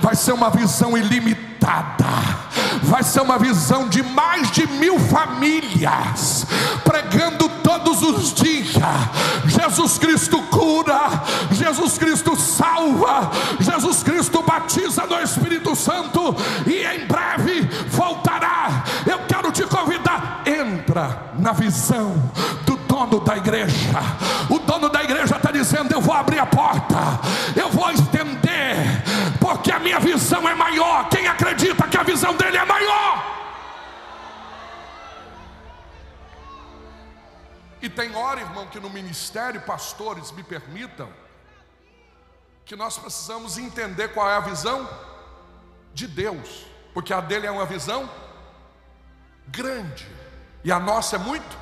vai ser uma visão ilimitada, vai ser uma visão de mais de 1000 famílias, pregando todos os dias: Jesus Cristo cura, Jesus Cristo salva, Jesus Cristo batiza no Espírito Santo, e em breve voltará. Eu quero te convidar, entra na visão do dono da igreja. O dono da igreja está dizendo: eu vou abrir a porta, eu vou estender, porque a minha visão é maior. Quem acredita que a visão dele é maior? E tem hora, irmão, que no ministério, pastores, me permitam, que nós precisamos entender qual é a visão de Deus, porque a dele é uma visão grande e a nossa é muito.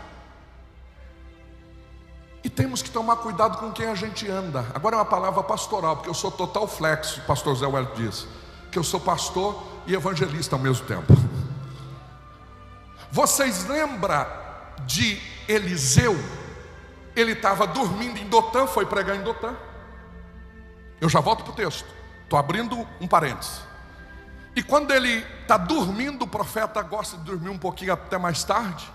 E temos que tomar cuidado com quem a gente anda. Agora é uma palavra pastoral, porque eu sou total flex, o pastor Zé Wellington diz que eu sou pastor e evangelista ao mesmo tempo. Vocês lembram de Eliseu? Ele estava dormindo em Dotã, foi pregar em Dotã. Eu já volto para o texto, estou abrindo um parênteses. E quando ele está dormindo, o profeta gosta de dormir um pouquinho até mais tarde.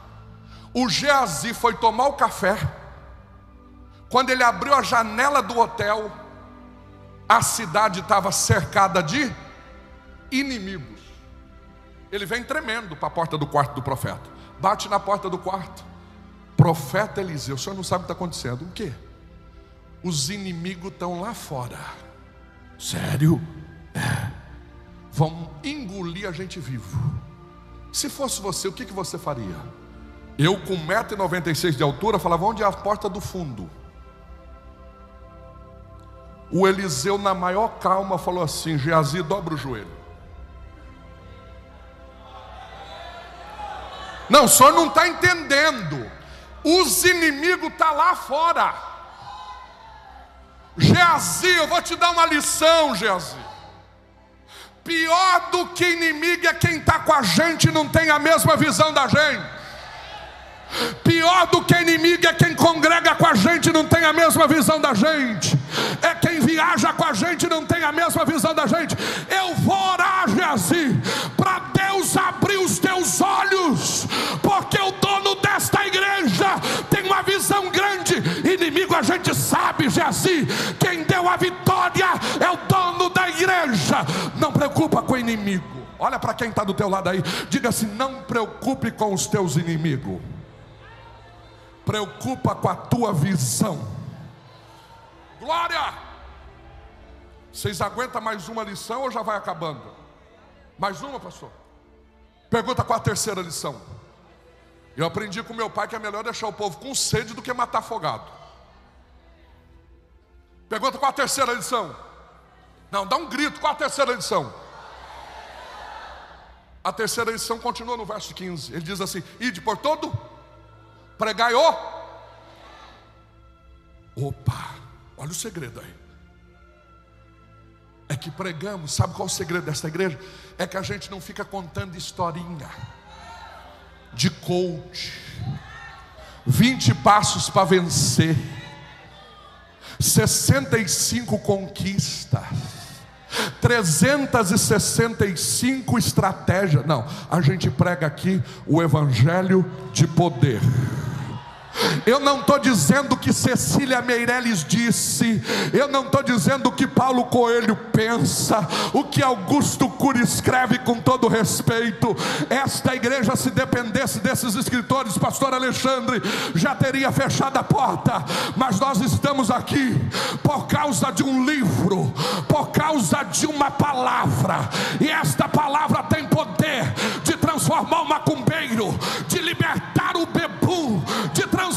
O Geazi foi tomar o café. Quando ele abriu a janela do hotel, a cidade estava cercada de inimigos. Ele vem tremendo para a porta do quarto do profeta. Bate na porta do quarto. Profeta Eliseu, o senhor não sabe o que está acontecendo. O quê? Os inimigos estão lá fora. Sério? É. Vão engolir a gente vivo. Se fosse você, o que você faria? Eu com 1,96 m de altura falava: onde é a porta do fundo? O Eliseu, na maior calma, falou assim: Geazi, dobra o joelho. Não, o senhor não está entendendo. Os inimigos estão lá fora. Geazi, eu vou te dar uma lição, Geazi. Pior do que inimigo é quem está com a gente e não tem a mesma visão da gente. Pior do que inimigo é quem congrega com a gente e não tem a mesma visão da gente. É quem viaja com a gente e não tem a mesma visão da gente. Eu vou orar, Geazi, para Deus abrir os teus olhos, porque o dono desta igreja tem uma visão grande. Inimigo a gente sabe, Geazi, quem deu a vitória é o dono da igreja. Não preocupa com o inimigo. Olha para quem está do teu lado aí, diga assim: não preocupe com os teus inimigos, preocupa com a tua visão. Glória! Vocês aguentam mais uma lição ou já vai acabando? Mais uma, pastor? Pergunta: qual a terceira lição? Eu aprendi com meu pai que é melhor deixar o povo com sede do que matar afogado. Pergunta: qual a terceira lição? Não, dá um grito: qual a terceira lição? A terceira lição continua no verso 15. Ele diz assim: ide por todo, pregai o. Opa, olha o segredo aí. É que pregamos, sabe qual é o segredo desta igreja? É que a gente não fica contando historinha de coach, 20 passos para vencer, 65 conquistas. 365 estratégias. Não, a gente prega aqui o evangelho de poder. Eu não estou dizendo que Cecília Meirelles disse, eu não estou dizendo o que Paulo Coelho pensa, o que Augusto Cury escreve, com todo respeito. Esta igreja, se dependesse desses escritores, pastor Alexandre, já teria fechado a porta. Mas nós estamos aqui por causa de um livro, por causa de uma palavra, e esta palavra tem poder de transformar o macumbeiro, de libertar o bebum, de transformar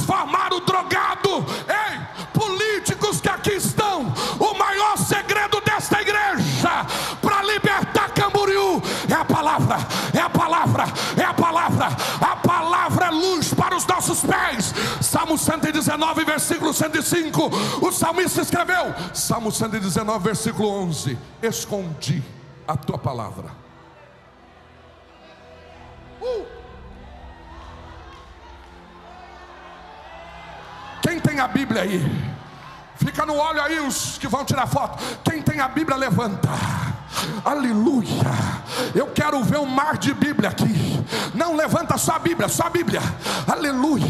o drogado. Ei, políticos que aqui estão, o maior segredo desta igreja para libertar Camboriú é a palavra, é a palavra, é a palavra. A palavra é luz para os nossos pés. Salmo 119, versículo 105, o salmista escreveu. Salmo 119, versículo 11: escondi a tua palavra. Quem tem a Bíblia aí? Fica no olho aí os que vão tirar foto. Quem tem a Bíblia, levanta. Aleluia. Eu quero ver um mar de Bíblia aqui. Não levanta só a Bíblia, só a Bíblia. Aleluia.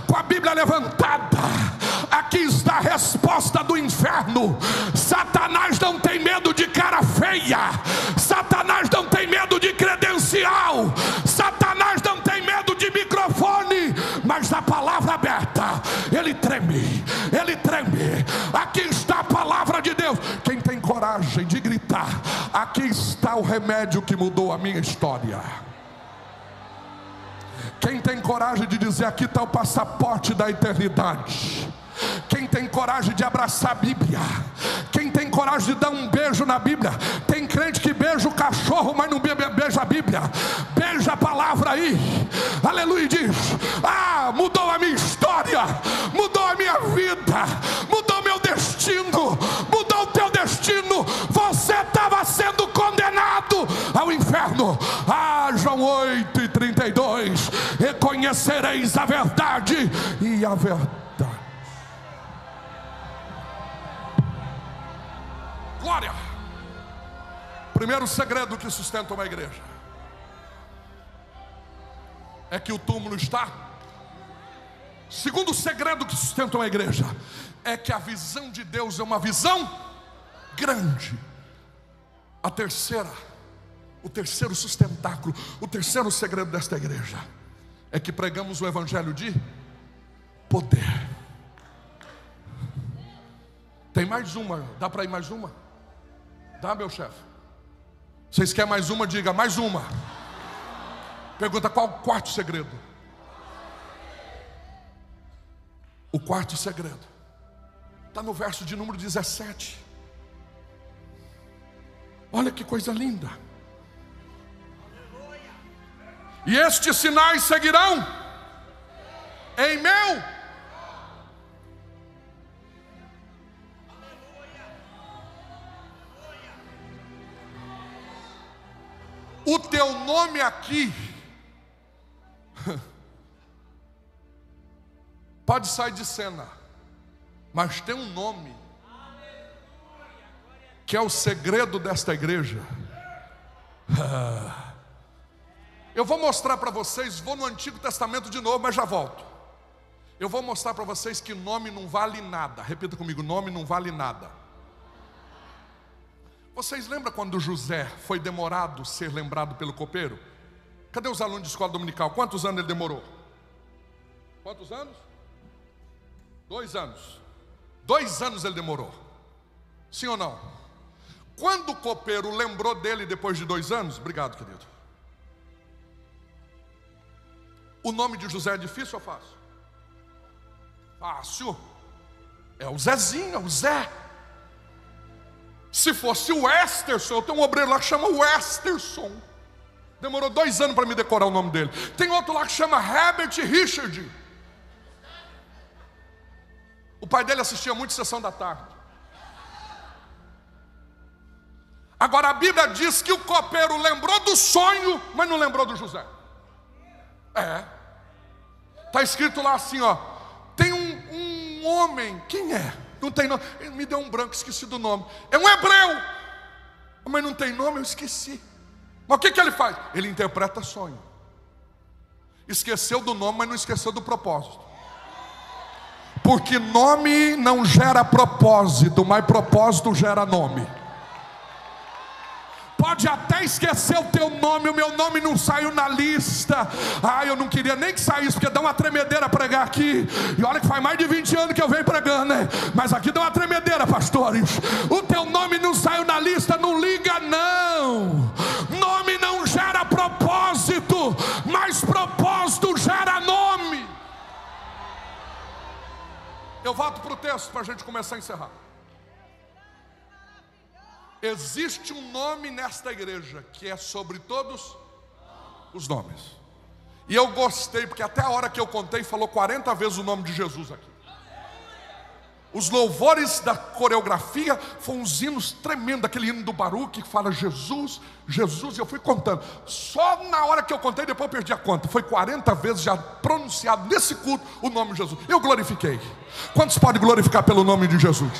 Com a Bíblia levantada, aqui está a resposta do inferno. Satanás não tem medo de cara feia. Satanás não tem medo de credencial. Satanás não tem medo de microfone. Mas a palavra aberta, ele treme, ele treme. Aqui está a palavra de Deus. Quem tem coragem de gritar: aqui está o remédio que mudou a minha história. Quem tem coragem de dizer: aqui está o passaporte da eternidade. Quem tem coragem de abraçar a Bíblia? Quem tem coragem de dar um beijo na Bíblia? Tem crente que beija o cachorro, mas não beija a Bíblia. Beija a palavra aí. Aleluia. E diz: ah, mudou a minha história, mudou a minha vida, mudou meu destino, mudou o teu destino. Você estava sendo condenado ao inferno. Ah, João 8:32: reconhecereis a verdade, e a verdade. Glória. Primeiro segredo que sustenta uma igreja é que o túmulo está. Segundo segredo que sustenta uma igreja é que a visão de Deus é uma visão grande. O terceiro sustentáculo, o terceiro segredo desta igreja é que pregamos o evangelho de poder. Tem mais uma, dá para ir mais uma? Dá, meu chefe? Vocês querem mais uma? Diga, mais uma. Pergunta: qual o quarto segredo? O quarto segredo está no verso de número 17. Olha que coisa linda. E estes sinais seguirão em meu. O teu nome aqui pode sair de cena, mas tem um nome que é o segredo desta igreja. Eu vou mostrar para vocês, vou no Antigo Testamento de novo, mas já volto. Eu vou mostrar para vocês que nome não vale nada. Repita comigo: nome não vale nada. Vocês lembram quando José foi demorado ser lembrado pelo copeiro? Cadê os alunos de escola dominical? Quantos anos ele demorou? Quantos anos? 2 anos. 2 anos ele demorou. Sim ou não? Quando o copeiro lembrou dele depois de 2 anos? Obrigado, querido. O nome de José é difícil ou fácil? Fácil. É o Zezinho, é o Zé. Se fosse o Westerson, eu tenho um obreiro lá que chama Westerson. Demorou 2 anos para me decorar o nome dele. Tem outro lá que chama Herbert Richard. O pai dele assistia muito Sessão da Tarde. Agora a Bíblia diz que o copeiro lembrou do sonho, mas não lembrou do José. Está escrito lá assim, ó: tem um homem, quem é? Não tem nome, ele me deu um branco, esqueci do nome. É um hebreu. Mas não tem nome, eu esqueci. Mas o que ele faz? Ele interpreta sonho. Esqueceu do nome, mas não esqueceu do propósito. Porque nome não gera propósito, mas propósito gera nome. Pode até esquecer o teu nome, o meu nome não saiu na lista. Eu não queria nem que saísse, porque dá uma tremedeira pregar aqui. E olha que faz mais de 20 anos que eu venho pregando, né? Mas aqui dá uma tremedeira, pastores. O teu nome não saiu na lista, não liga não. Nome não gera propósito, mas propósito gera nome. Eu volto para o texto para a gente começar a encerrar. Existe um nome nesta igreja que é sobre todos os nomes. E eu gostei, porque até a hora que eu contei, falou 40 vezes o nome de Jesus aqui. Os louvores da coreografia foram uns hinos tremendos, aquele hino do Baruque que fala Jesus, Jesus, e eu fui contando. Só na hora que eu contei, depois eu perdi a conta. Foi 40 vezes já pronunciado nesse culto o nome de Jesus. Eu glorifiquei. Quantos podem glorificar pelo nome de Jesus?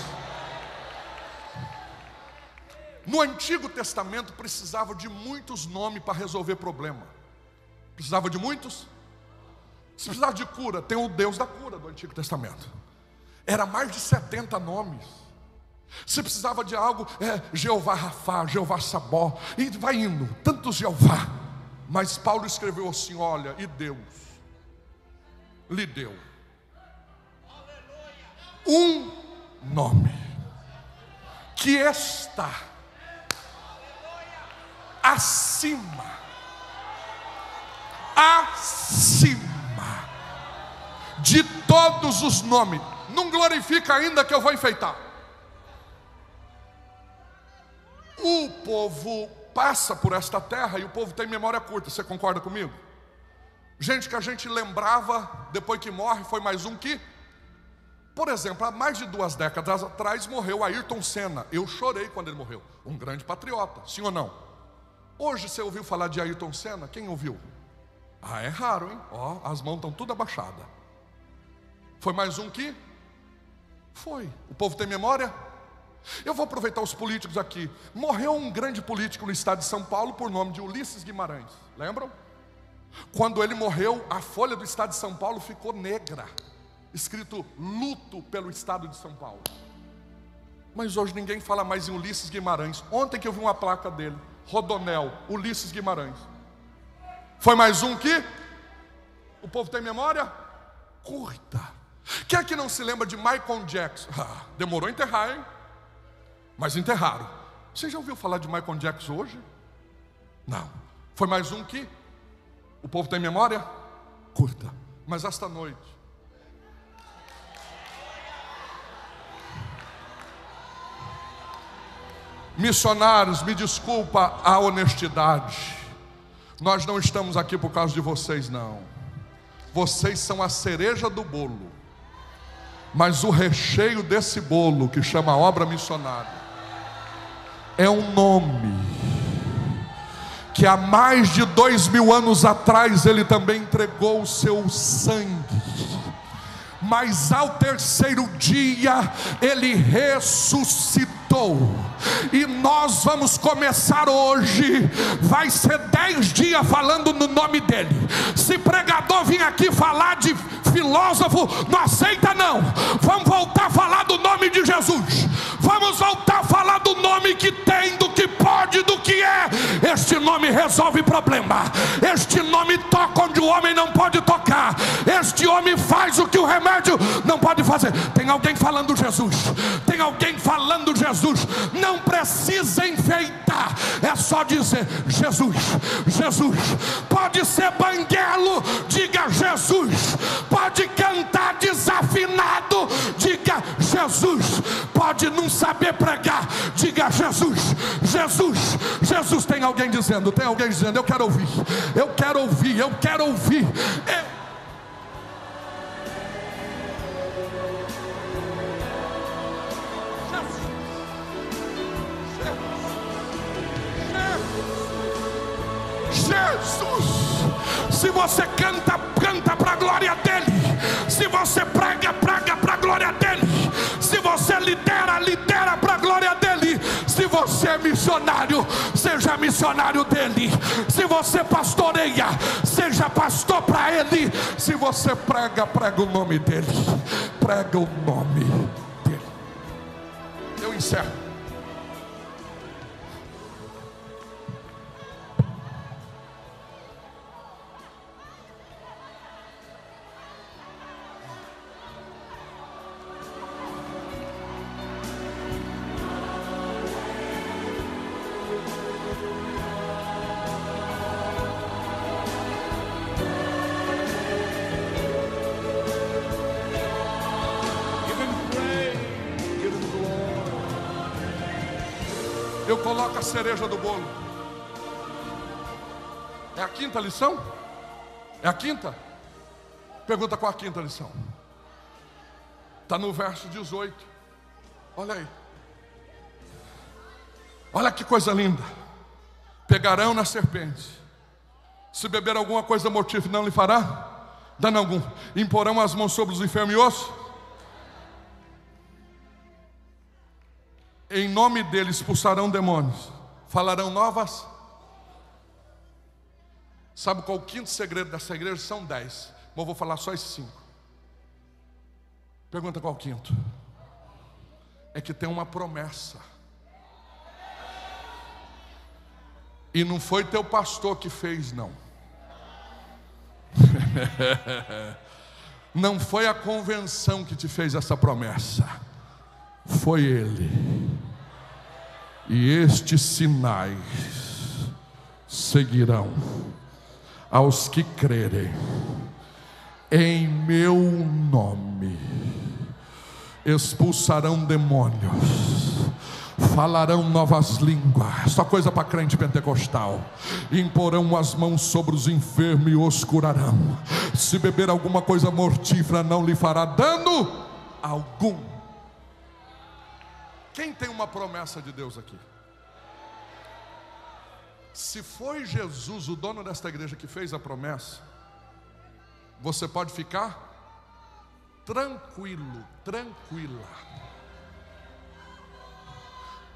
No Antigo Testamento precisava de muitos nomes para resolver problema. Precisava de muitos? Se precisava de cura, tem o Deus da cura do Antigo Testamento. Era mais de 70 nomes. Se precisava de algo, Jeová Rafá, Jeová Sabó, e vai indo, tantos Jeová. Mas Paulo escreveu assim, olha, e Deus lhe deu um nome que está acima de todos os nomes. Não glorifica ainda que eu vou enfeitar. O povo passa por esta terra e o povo tem memória curta, você concorda comigo? Gente que a gente lembrava depois que morre, foi mais um que... Por exemplo, há mais de 2 décadas atrás morreu Ayrton Senna. Eu chorei quando ele morreu. Um grande patriota, sim ou não? Hoje você ouviu falar de Ayrton Senna? Quem ouviu? É raro, hein? As mãos estão tudo abaixadas. Foi mais um que? Foi. O povo tem memória? Eu vou aproveitar os políticos aqui. Morreu um grande político no estado de São Paulo por nome de Ulisses Guimarães. Lembram? Quando ele morreu, a folha do estado de São Paulo ficou negra, escrito luto pelo estado de São Paulo. Mas hoje ninguém fala mais em Ulisses Guimarães. Ontem que eu vi uma placa dele, Rodonel, Ulisses Guimarães. Foi mais um que? O povo tem memória curta. Quem é que não se lembra de Michael Jackson? Demorou a enterrar, hein? Mas enterraram. Você já ouviu falar de Michael Jackson hoje? Não. Foi mais um que? O povo tem memória curta. Mas esta noite, missionários, me desculpa a honestidade, nós não estamos aqui por causa de vocês, não. Vocês são a cereja do bolo, mas o recheio desse bolo, que chama obra missionária, é um nome que há mais de 2000 anos atrás ele também entregou o seu sangue, mas ao terceiro dia ele ressuscitou. E nós vamos começar hoje, vai ser 10 dias falando no nome dele. Se pregador vir aqui falar de filósofo, não aceita não. Vamos voltar a falar do nome de Jesus. Vamos voltar a falar do nome que tem, do que pode, do que é. Este nome resolve problema. Este nome toca onde o homem não pode tocar. Este homem faz o que o remédio não pode fazer. Tem alguém falando Jesus. Tem alguém falando Jesus. Não precisa enfeitar, é só dizer Jesus, Jesus. Pode ser banguelo, diga Jesus. Pode cantar desafinado, diga Jesus. Pode não saber pregar, diga Jesus, Jesus, Jesus. Tem alguém dizendo, eu quero ouvir, eu quero ouvir, eu quero ouvir. Jesus. Se você canta, canta para a glória dele. Se você prega, prega para a glória dele. Se você lidera, lidera para a glória dele. Se você é missionário, missionário, seja missionário dele. Se você pastoreia, seja pastor para ele. Se você prega, prega o nome dele. Prega o nome dele. Eu encerro. Eu coloco a cereja do bolo. É a quinta lição? É a quinta? Pergunta qual a quinta lição. Está no verso 18. Olha aí. Olha que coisa linda. Pegarão na serpente. Se beber alguma coisa mortífera, não lhe fará dano algum. Imporão as mãos sobre os enfermos e ossos. Em nome dele expulsarão demônios. Falarão novas. Sabe qual o quinto segredo dessa igreja? São 10, mas eu vou falar só esses 5. Pergunta qual o quinto? É que tem uma promessa. E não foi teu pastor que fez, não. Não foi a convenção que te fez essa promessa. Foi ele. E estes sinais seguirão aos que crerem em meu nome. Expulsarão demônios, falarão novas línguas. Só coisa para crente pentecostal. Imporão as mãos sobre os enfermos e os curarão. Se beber alguma coisa mortífera, não lhe fará dano algum. Quem tem uma promessa de Deus aqui? Se foi Jesus, o dono desta igreja, que fez a promessa, você pode ficar tranquilo, tranquila.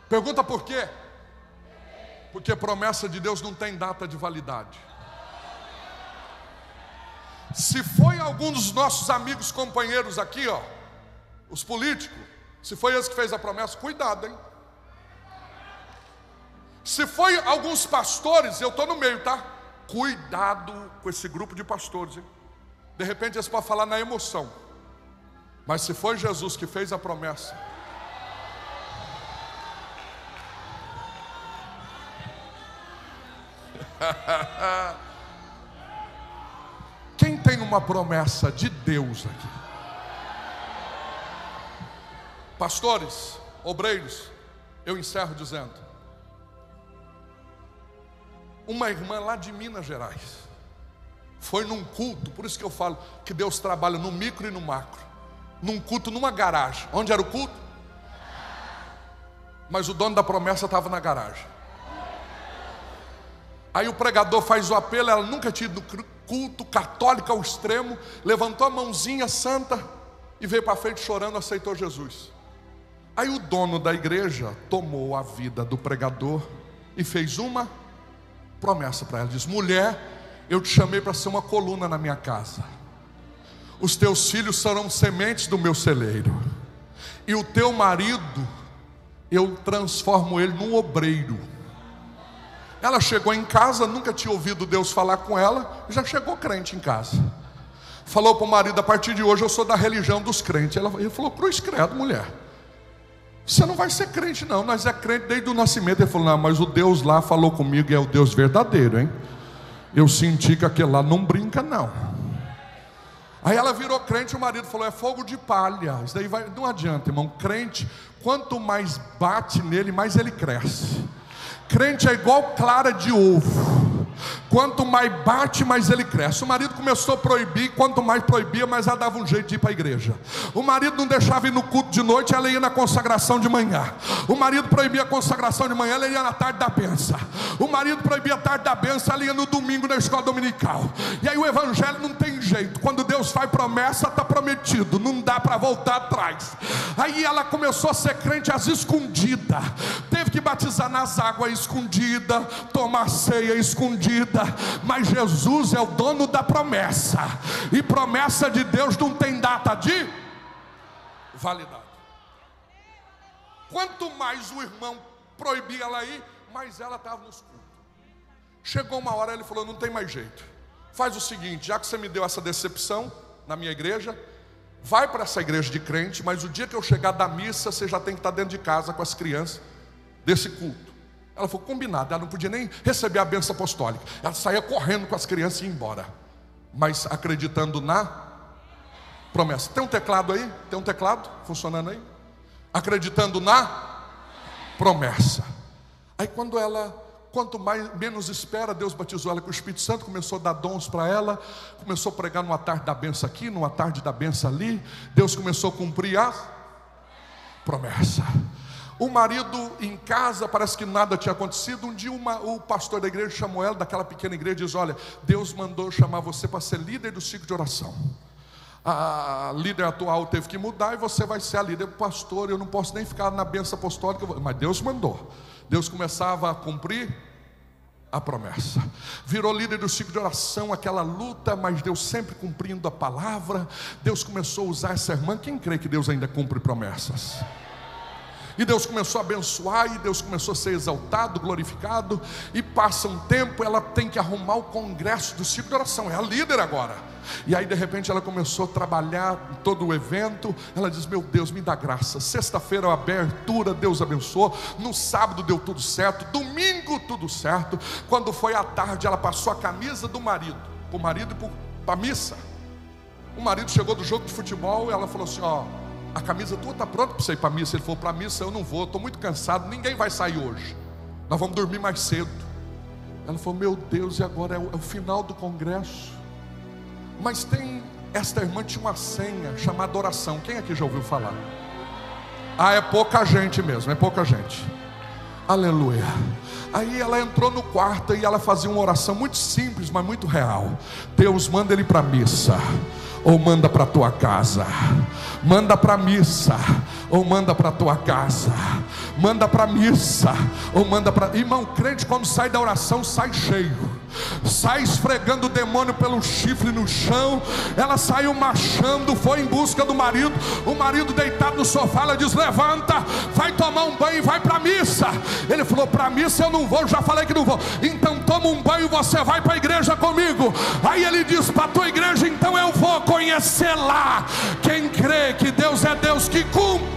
Pergunta por quê? Porque a promessa de Deus não tem data de validade. Se foi algum dos nossos amigos, companheiros aqui, ó, os políticos, se foi esse que fez a promessa, cuidado, hein? Se foi alguns pastores, eu estou no meio, tá? Cuidado com esse grupo de pastores, hein? De repente eles podem falar na emoção. Mas se foi Jesus que fez a promessa, quem tem uma promessa de Deus aqui? Pastores, obreiros, eu encerro dizendo: uma irmã lá de Minas Gerais foi num culto, por isso que eu falo que Deus trabalha no micro e no macro. Num culto numa garagem. Onde era o culto? Mas o dono da promessa estava na garagem. Aí o pregador faz o apelo, ela nunca tinha ido no culto, católica ao extremo, levantou a mãozinha santa e veio para frente chorando, aceitou Jesus. Aí o dono da igreja tomou a vida do pregador e fez uma promessa para ela. Diz: mulher, eu te chamei para ser uma coluna na minha casa. Os teus filhos serão sementes do meu celeiro. E o teu marido, eu transformo ele num obreiro. Ela chegou em casa, nunca tinha ouvido Deus falar com ela, já chegou crente em casa. Falou para o marido: a partir de hoje eu sou da religião dos crentes. Ele falou: cruz credo, mulher, você não vai ser crente não, nós é crente desde o nascimento. Ele falou: não, mas o Deus lá falou comigo e é o Deus verdadeiro, hein? Eu senti que aquele lá não brinca não. Aí ela virou crente, o marido falou: é fogo de palha. Isso daí vai, não adianta, irmão. Crente, quanto mais bate nele, mais ele cresce. Crente é igual clara de ovo. Quanto mais bate, mais ele cresce. O marido começou a proibir, quanto mais proibia, mais ela dava um jeito de ir para a igreja. O marido não deixava ir no culto de noite, ela ia na consagração de manhã. O marido proibia a consagração de manhã, ela ia na tarde da benção. O marido proibia a tarde da benção, ela ia no domingo na escola dominical. E aí o evangelho não tem jeito. Quando Deus faz promessa, está prometido, não dá para voltar atrás. Aí ela começou a ser crente às escondidas. Teve que batizar nas águas escondidas, tomar ceia escondida. Mas Jesus é o dono da promessa, e promessa de Deus não tem data de validade. Quanto mais o irmão proibia ela ir, mais ela estava nos cultos. Chegou uma hora, ele falou: não tem mais jeito, faz o seguinte, já que você me deu essa decepção na minha igreja, vai para essa igreja de crente, mas o dia que eu chegar da missa, você já tem que estar dentro de casa com as crianças desse culto. Ela falou: combinado. Ela não podia nem receber a bênção apostólica. Ela saía correndo com as crianças e ia embora, mas acreditando na promessa. Tem um teclado aí? Tem um teclado funcionando aí? Acreditando na promessa. Aí quanto menos espera, Deus batizou ela com o Espírito Santo, começou a dar dons para ela, começou a pregar numa tarde da benção aqui, numa tarde da benção ali. Deus começou a cumprir a promessa. O marido em casa, parece que nada tinha acontecido. Um dia o pastor da igreja chamou ela, daquela pequena igreja, e diz: olha, Deus mandou chamar você para ser líder do ciclo de oração. A líder atual teve que mudar e você vai ser a líder. Pastor, eu não posso nem ficar na bênção apostólica. Mas Deus mandou. Deus começava a cumprir a promessa. Virou líder do ciclo de oração, aquela luta, mas Deus sempre cumprindo a palavra. Deus começou a usar essa irmã. Quem crê que Deus ainda cumpre promessas? E Deus começou a abençoar, e Deus começou a ser exaltado, glorificado. E passa um tempo, ela tem que arrumar o congresso do ciclo de oração, é a líder agora. E aí de repente ela começou a trabalhar em todo o evento. Ela diz: meu Deus, me dá graça. Sexta-feira a abertura, Deus abençoou. No sábado deu tudo certo, domingo tudo certo. Quando foi à tarde, ela passou a camisa do marido, para o marido e para a missa. O marido chegou do jogo de futebol e ela falou assim: ó, a camisa tua está pronta para você ir para a missa? Ele falou: para a missa eu não vou, estou muito cansado, ninguém vai sair hoje, nós vamos dormir mais cedo. Ela falou: meu Deus, e agora é o final do congresso. Mas esta irmã tinha uma senha chamada oração. Quem aqui já ouviu falar? Ah, é pouca gente mesmo, é pouca gente. Aleluia. Aí ela entrou no quarto e ela fazia uma oração muito simples, mas muito real. Deus, manda ele para a missa, ou manda para a tua casa. Manda para a missa, ou manda para a tua casa. Manda para a missa, ou manda para... Irmão, crente quando sai da oração, sai cheio. Sai esfregando o demônio pelo chifre no chão. Ela saiu marchando, foi em busca do marido. O marido deitado no sofá, ela diz: levanta, vai tomar um banho e vai para a missa. Ele falou: para a missa eu não vou, já falei que não vou. Então toma um banho, você vai para a igreja comigo. Aí ele diz: para a tua igreja então eu vou conhecer lá. Quem crê que Deus é Deus que cumpre.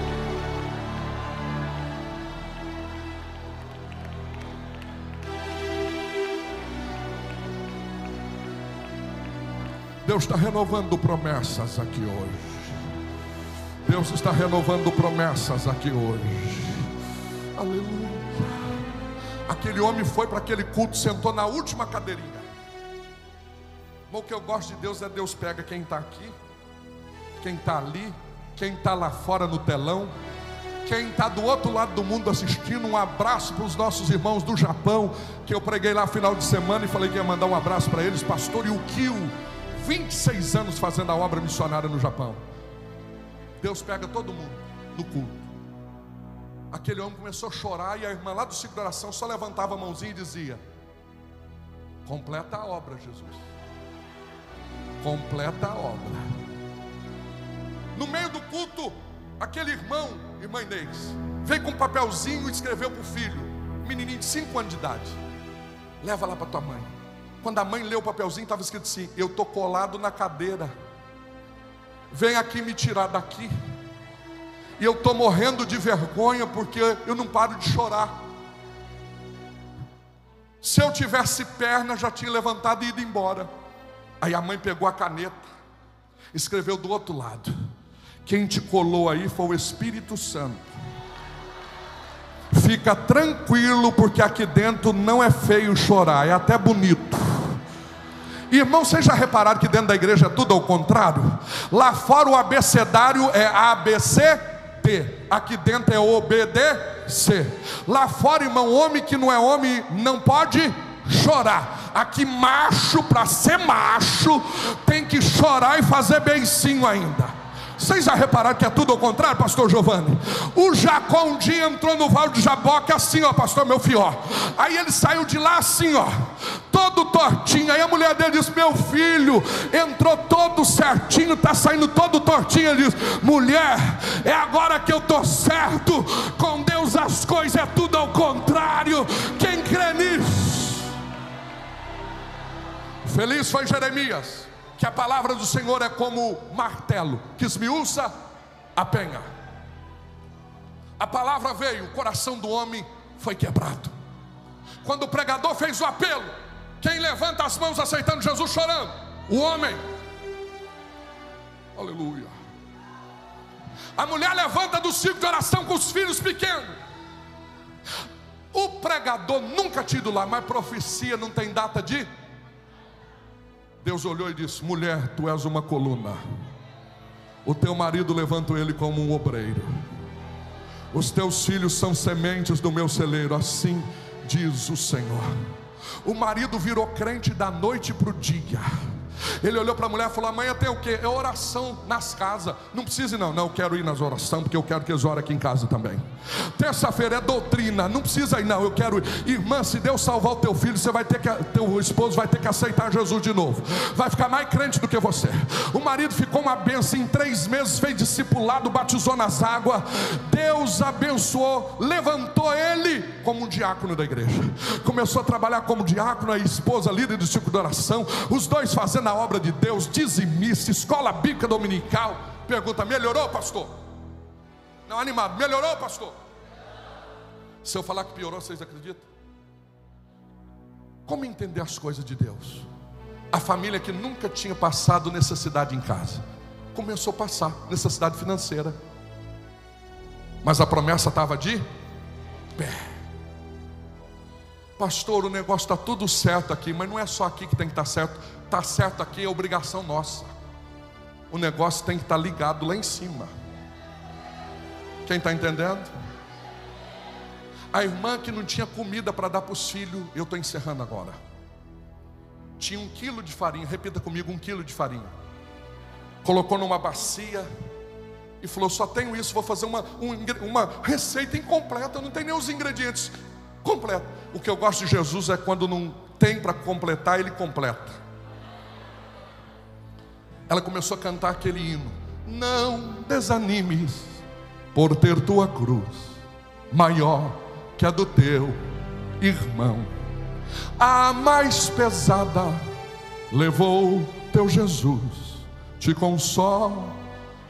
Deus está renovando promessas aqui hoje. Deus está renovando promessas aqui hoje. Aleluia. Aquele homem foi para aquele culto, sentou na última cadeirinha. Bom, o que eu gosto de Deus é Deus pega quem está aqui, quem está ali, quem está lá fora no telão, quem está do outro lado do mundo assistindo. Um abraço para os nossos irmãos do Japão, que eu preguei lá no final de semana e falei que ia mandar um abraço para eles. Pastor Yukio, 26 anos fazendo a obra missionária no Japão. Deus pega todo mundo no culto. Aquele homem começou a chorar, e a irmã lá do ciclo de oração só levantava a mãozinha e dizia: completa a obra, Jesus, completa a obra. No meio do culto, aquele irmão, irmã Inês, veio com um papelzinho e escreveu para o filho, menininho de 5 anos de idade: leva lá para tua mãe. Quando a mãe leu o papelzinho, estava escrito assim: eu estou colado na cadeira, vem aqui me tirar daqui. E eu estou morrendo de vergonha porque eu não paro de chorar. Se eu tivesse perna, já tinha levantado e ido embora. Aí a mãe pegou a caneta, escreveu do outro lado: quem te colou aí foi o Espírito Santo. Fica tranquilo, porque aqui dentro não é feio chorar, é até bonito. Irmão, vocês já repararam que dentro da igreja é tudo ao contrário? Lá fora o abecedário é ABCD, aqui dentro é OBDC. Lá fora, irmão, homem que não é homem não pode chorar. Aqui macho, para ser macho, tem que chorar e fazer beicinho ainda. Vocês já repararam que é tudo ao contrário, pastor Giovanni? O Jacó um dia entrou no Vale de Jaboque assim, ó, pastor, meu filho, ó. Aí ele saiu de lá assim, ó, todo tortinho. Aí a mulher dele disse: meu filho entrou todo certinho, está saindo todo tortinho. Ele disse: mulher, é agora que eu estou certo. Com Deus as coisas é tudo ao contrário. Quem crê nisso? Feliz foi Jeremias, que a palavra do Senhor é como martelo que esmiuça a penha. A palavra veio, o coração do homem foi quebrado. Quando o pregador fez o apelo, quem levanta as mãos aceitando Jesus chorando? O homem. Aleluia. A mulher levanta do círculo de oração com os filhos pequenos. O pregador nunca tinha ido lá, mas profecia não tem data de... Deus olhou e disse: mulher, tu és uma coluna. O teu marido levanto ele como um obreiro. Os teus filhos são sementes do meu celeiro. Assim diz o Senhor. O marido virou crente da noite para o dia. Ele olhou para a mulher e falou: amanhã tem o quê? É oração nas casas. Não precisa ir não. Não, eu quero ir nas orações, porque eu quero que eles orem aqui em casa também. Terça-feira é doutrina. Não precisa ir não, eu quero ir. Irmã, se Deus salvar o teu filho, você vai ter que, teu esposo vai ter que aceitar Jesus de novo. Vai ficar mais crente do que você. O marido ficou uma bênção. Em 3 meses fez discipulado, batizou nas águas. Deus abençoou, levantou ele como um diácono da igreja. Começou a trabalhar como diácono, a esposa líder do círculo de oração. Os dois fazendo a obra de Deus, dizimista, escola bíblica dominical. Pergunta: melhorou, pastor? Não, animado, melhorou, pastor? Se eu falar que piorou, vocês acreditam? Como entender as coisas de Deus? A família que nunca tinha passado necessidade em casa começou a passar necessidade financeira, mas a promessa estava de pé. Pastor, o negócio está tudo certo aqui, mas não é só aqui que tem que estar certo. Está certo aqui, é obrigação nossa. O negócio tem que estar ligado lá em cima. Quem está entendendo? A irmã que não tinha comida para dar para os filhos, eu estou encerrando agora. Tinha 1 quilo de farinha, repita comigo, 1 quilo de farinha. Colocou numa bacia e falou: só tenho isso, vou fazer uma receita incompleta, não tem nem os ingredientes completos. O que eu gosto de Jesus é quando não tem para completar, ele completa. Ela começou a cantar aquele hino: não desanimes por ter tua cruz maior que a do teu irmão. A mais pesada levou teu Jesus, te consola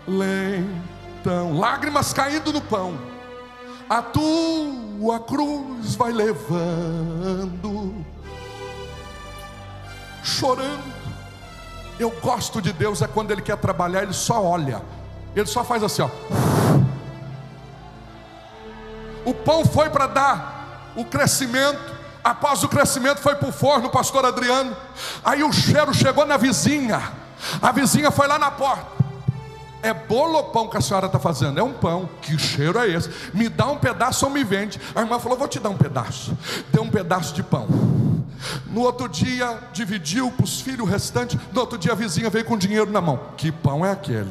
então. Lágrimas caindo no pão, a tua cruz vai levando, chorando. Eu gosto de Deus é quando Ele quer trabalhar, Ele só olha. Ele só faz assim, ó. O pão foi para dar o crescimento. Após o crescimento foi para o forno, pastor Adriano. Aí o cheiro chegou na vizinha. A vizinha foi lá na porta: é bolo ou pão que a senhora está fazendo? É um pão. Que cheiro é esse? Me dá um pedaço ou me vende. A irmã falou: vou te dar um pedaço. Deu um pedaço de pão. No outro dia dividiu para os filhos restantes. No outro dia a vizinha veio com dinheiro na mão: que pão é aquele?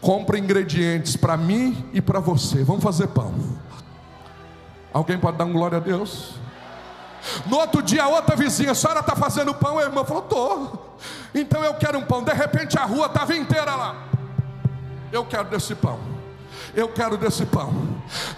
Compra ingredientes para mim e para você, vamos fazer pão. Alguém pode dar um glória a Deus? No outro dia a outra vizinha: a senhora está fazendo pão? A irmã falou: estou. Então eu quero um pão. De repente a rua estava inteira lá: eu quero desse pão, eu quero desse pão.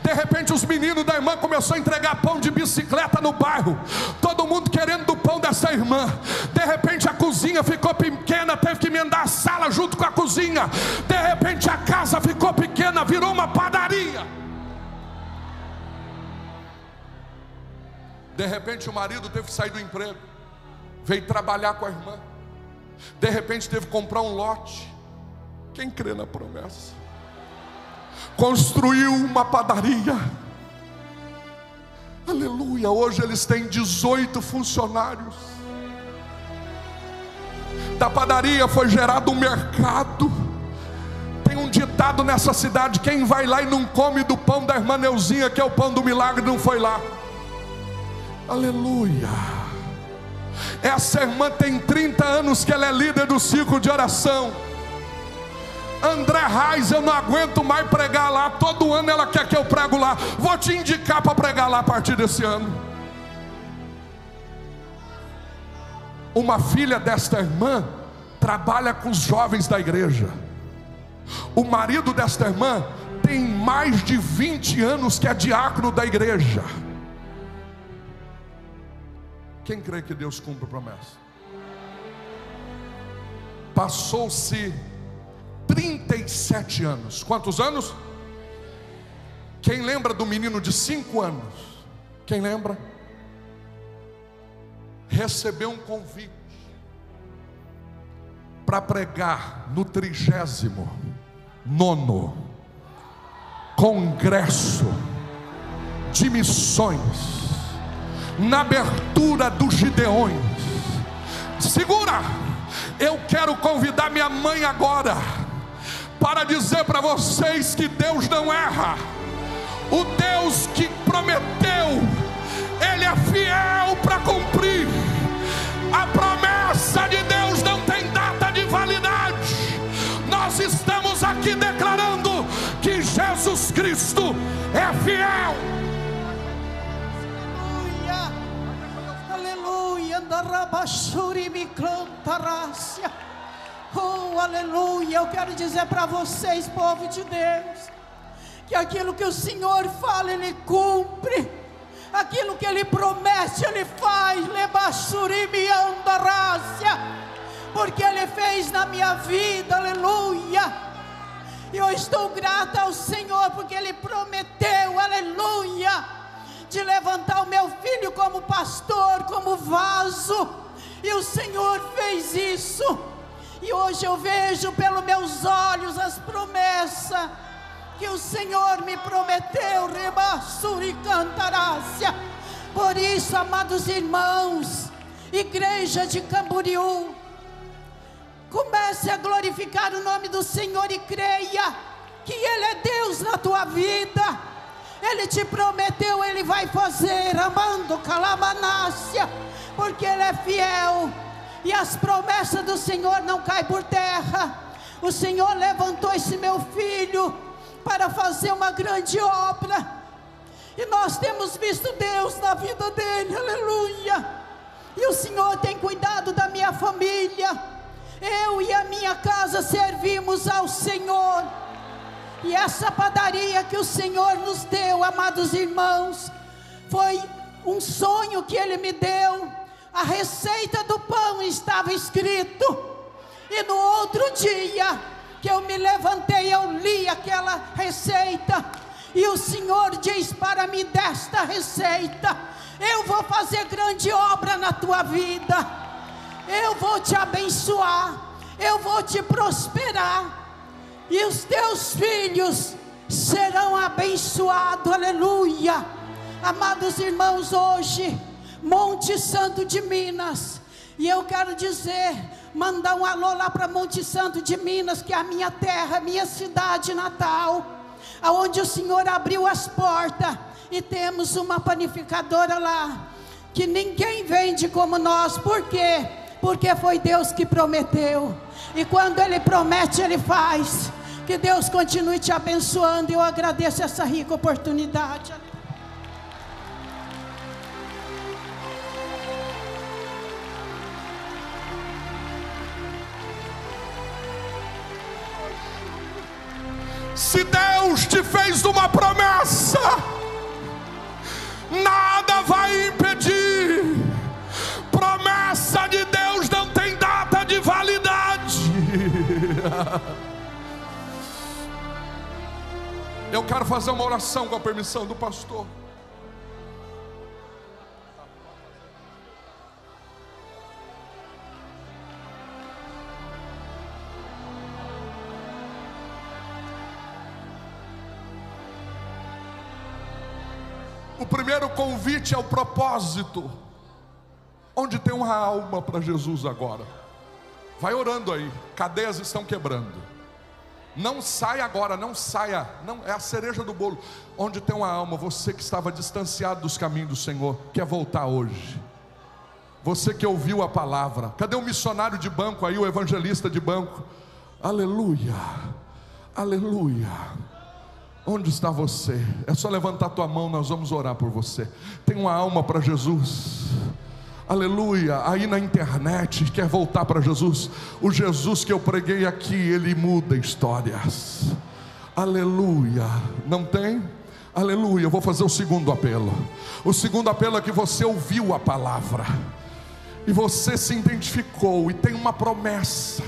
De repente os meninos da irmã começaram a entregar pão de bicicleta no bairro, todo mundo querendo do pão dessa irmã. De repente a cozinha ficou pequena, teve que emendar a sala junto com a cozinha. De repente a casa ficou pequena, virou uma padaria. De repente o marido teve que sair do emprego, veio trabalhar com a irmã. De repente teve que comprar um lote. Quem crê na promessa? Construiu uma padaria. Aleluia. Hoje eles têm 18 funcionários. Da padaria foi gerado um mercado. Tem um ditado nessa cidade: quem vai lá e não come do pão da irmã Neuzinha, que é o pão do milagre, não foi lá. Aleluia. Essa irmã tem 30 anos que ela é líder do ciclo de oração. André Reis, eu não aguento mais pregar lá. Todo ano ela quer que eu prego lá. Vou te indicar para pregar lá a partir desse ano. Uma filha desta irmã trabalha com os jovens da igreja. O marido desta irmã tem mais de 20 anos que é diácono da igreja. Quem crê que Deus cumpre a promessa? Passou-se 37 anos. Quantos anos? Quem lembra do menino de 5 anos? Quem lembra? Recebeu um convite para pregar no 39º Congresso de Missões, na abertura dos Gideões. Segura! Eu quero convidar minha mãe agora para dizer para vocês que Deus não erra. O Deus que prometeu, Ele é fiel para cumprir. A promessa de Deus não tem data de validade. Nós estamos aqui declarando que Jesus Cristo é fiel. Aleluia, oh, aleluia. Eu quero dizer para vocês, povo de Deus, que aquilo que o Senhor fala, Ele cumpre. Aquilo que Ele promete, Ele faz. Porque Ele fez na minha vida, aleluia. E eu estou grata ao Senhor, porque Ele prometeu, aleluia, de levantar o meu filho como pastor, como vaso. E o Senhor fez isso. E hoje eu vejo pelos meus olhos as promessas que o Senhor me prometeu. Por isso, amados irmãos, igreja de Camboriú, comece a glorificar o nome do Senhor e creia que Ele é Deus na tua vida. Ele te prometeu, Ele vai fazer, amando calamanácia, porque Ele é fiel. E as promessas do Senhor não caem por terra. O Senhor levantou esse meu filho para fazer uma grande obra, e nós temos visto Deus na vida dele, aleluia. E o Senhor tem cuidado da minha família. Eu e a minha casa servimos ao Senhor. E essa padaria que o Senhor nos deu, amados irmãos, foi um sonho que Ele me deu. A receita do pão estava escrito, e no outro dia que eu me levantei, eu li aquela receita, e o Senhor diz para mim desta receita: eu vou fazer grande obra na tua vida, eu vou te abençoar, eu vou te prosperar, e os teus filhos serão abençoados, aleluia. Amados irmãos, hoje, Monte Santo de Minas, e eu quero dizer, mandar um alô lá para Monte Santo de Minas, que é a minha terra, minha cidade natal, aonde o Senhor abriu as portas, e temos uma panificadora lá, que ninguém vende como nós. Por quê? Porque foi Deus que prometeu, e quando Ele promete, Ele faz. Que Deus continue te abençoando, e eu agradeço essa rica oportunidade. Se Deus te fez uma promessa, nada vai impedir. Promessa de Deus não tem data de validade. Eu quero fazer uma oração com a permissão do pastor. O primeiro convite é o propósito. Onde tem uma alma para Jesus agora? Vai orando aí, cadeias estão quebrando. Não saia agora, não saia, não, é a cereja do bolo. Onde tem uma alma, você que estava distanciado dos caminhos do Senhor, quer voltar hoje. Você que ouviu a palavra. Cadê o missionário de banco aí, o evangelista de banco? Aleluia, aleluia. Onde está você? É só levantar tua mão, nós vamos orar por você. Tem uma alma para Jesus. Aleluia. Aí na internet, quer voltar para Jesus? O Jesus que eu preguei aqui, ele muda histórias. Aleluia. Não tem? Aleluia. Eu vou fazer o segundo apelo. O segundo apelo é que você ouviu a palavra e você se identificou e tem uma promessa,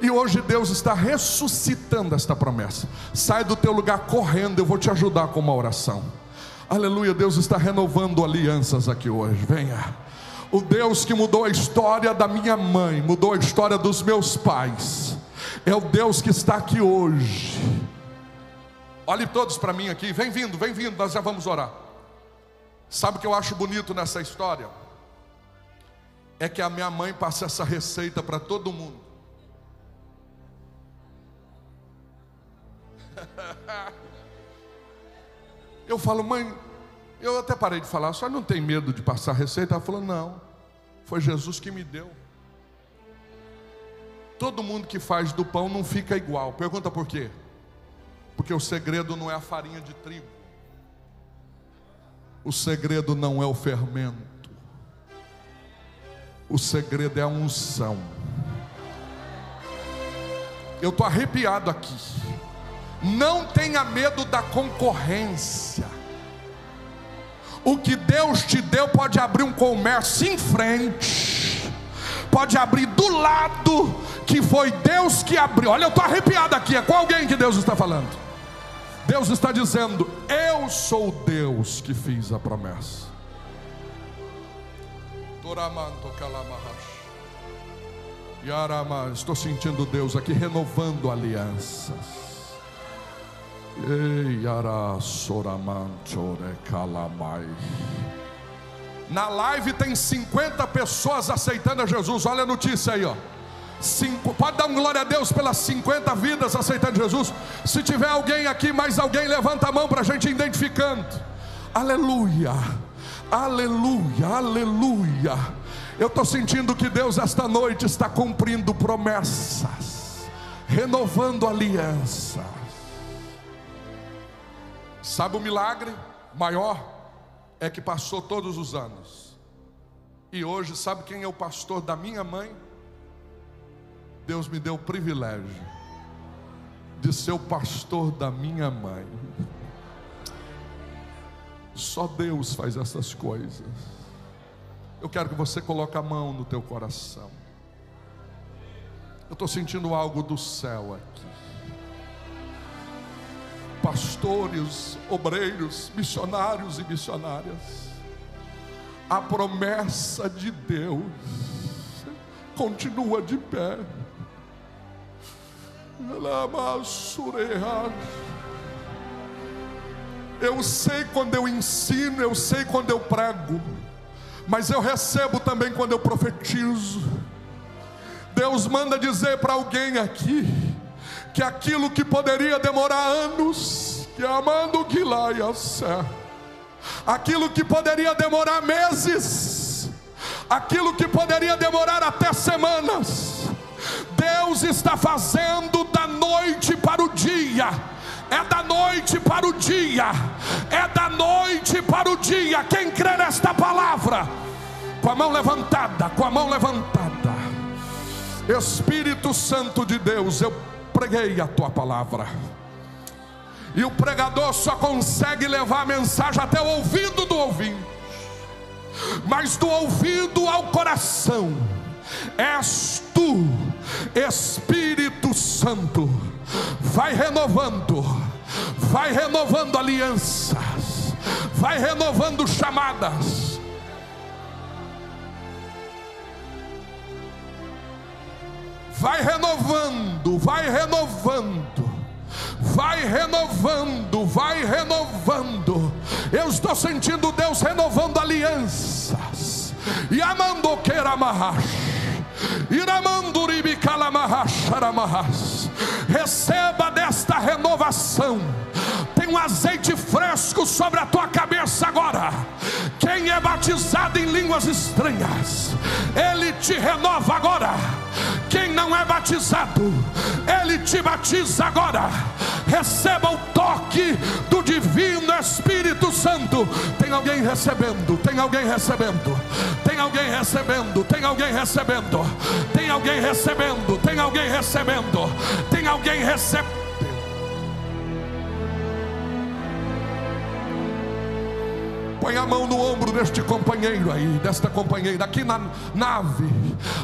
e hoje Deus está ressuscitando esta promessa. Sai do teu lugar correndo, eu vou te ajudar com uma oração. Aleluia. Deus está renovando alianças aqui hoje. Venha. O Deus que mudou a história da minha mãe, mudou a história dos meus pais, é o Deus que está aqui hoje. Olhe todos para mim aqui. Vem vindo, nós já vamos orar. Sabe o que eu acho bonito nessa história? É que a minha mãe passa essa receita para todo mundo. Eu falo, mãe, eu até parei de falar, só não tem medo de passar receita? Ela falou, não, foi Jesus que me deu. Todo mundo que faz do pão não fica igual. Pergunta por quê? Porque o segredo não é a farinha de trigo, o segredo não é o fermento, o segredo é a unção. Eu estou arrepiado aqui. Não tenha medo da concorrência. O que Deus te deu pode abrir um comércio em frente, pode abrir do lado, que foi Deus que abriu. Olha, eu estou arrepiado aqui. É com alguém que Deus está falando. Deus está dizendo, eu sou o Deus que fiz a promessa. Estou sentindo Deus aqui renovando alianças. Na live tem 50 pessoas aceitando a Jesus. Olha a notícia aí, ó. Pode dar um glória a Deus pelas 50 vidas aceitando Jesus. Se tiver alguém aqui, mais alguém, levanta a mão para a gente ir identificando. Aleluia, aleluia, aleluia. Eu estou sentindo que Deus esta noite está cumprindo promessas, renovando alianças. Sabe o milagre maior? É que passou todos os anos, e hoje sabe quem é o pastor da minha mãe? Deus me deu o privilégio de ser o pastor da minha mãe. Só Deus faz essas coisas. Eu quero que você coloque a mão no teu coração. Eu estou sentindo algo do céu aqui. Pastores, obreiros, missionários e missionárias, a promessa de Deus continua de pé. Eu sei quando eu ensino, eu sei quando eu prego, mas eu recebo também quando eu profetizo. Deus manda dizer para alguém aqui que aquilo que poderia demorar anos, que amando que lá ia ser, aquilo que poderia demorar meses, aquilo que poderia demorar até semanas, Deus está fazendo da noite para o dia. É da noite para o dia, é da noite para o dia. Quem crê nesta palavra, com a mão levantada, com a mão levantada. Espírito Santo de Deus, eu preguei a tua palavra, e o pregador só consegue levar a mensagem até o ouvido do ouvinte, mas do ouvido ao coração és tu, Espírito Santo. Vai renovando alianças, vai renovando chamadas. Vai renovando, vai renovando, vai renovando, vai renovando. Eu estou sentindo Deus renovando alianças. E Receba desta renovação. Tem um azeite fresco sobre a tua cabeça agora. Quem é batizado em línguas estranhas, ele te renova agora. Quem não é batizado, ele te batiza agora. Receba o toque do divino Espírito Santo. Tem alguém recebendo, tem alguém recebendo, tem alguém recebendo, tem alguém recebendo, tem alguém recebendo, tem alguém recebendo, tem alguém recebendo. Põe a mão no ombro deste companheiro aí, desta companheira, aqui na nave,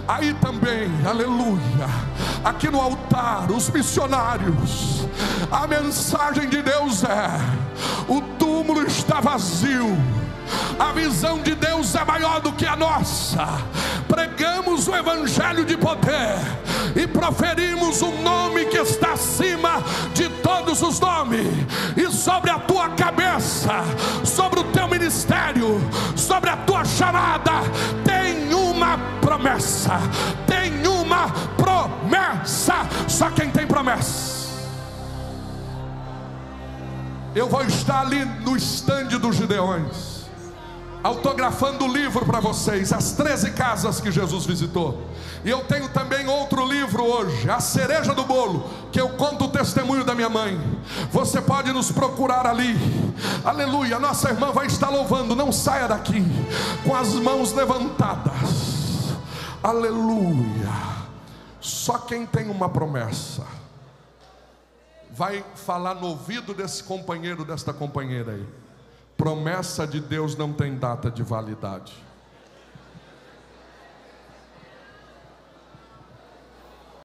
aí também, aleluia, aqui no altar, os missionários. A mensagem de Deus é: o túmulo está vazio. A visão de Deus é maior do que a nossa. Pregamos o evangelho de poder e proferimos o nome que está acima de todos os nomes. E sobre a tua cabeça, sobre o teu ministério, sobre a tua chamada, tem uma promessa. Tem uma promessa. Só quem tem promessa. Eu vou estar ali no estande dos Gideões, autografando o livro para vocês, as 13 casas que Jesus visitou. E eu tenho também outro livro hoje, a cereja do bolo, que eu conto o testemunho da minha mãe. Você pode nos procurar ali. Aleluia, nossa irmã vai estar louvando. Não saia daqui com as mãos levantadas. Aleluia. Só quem tem uma promessa vai falar no ouvido desse companheiro, desta companheira aí. Promessa de Deus não tem data de validade.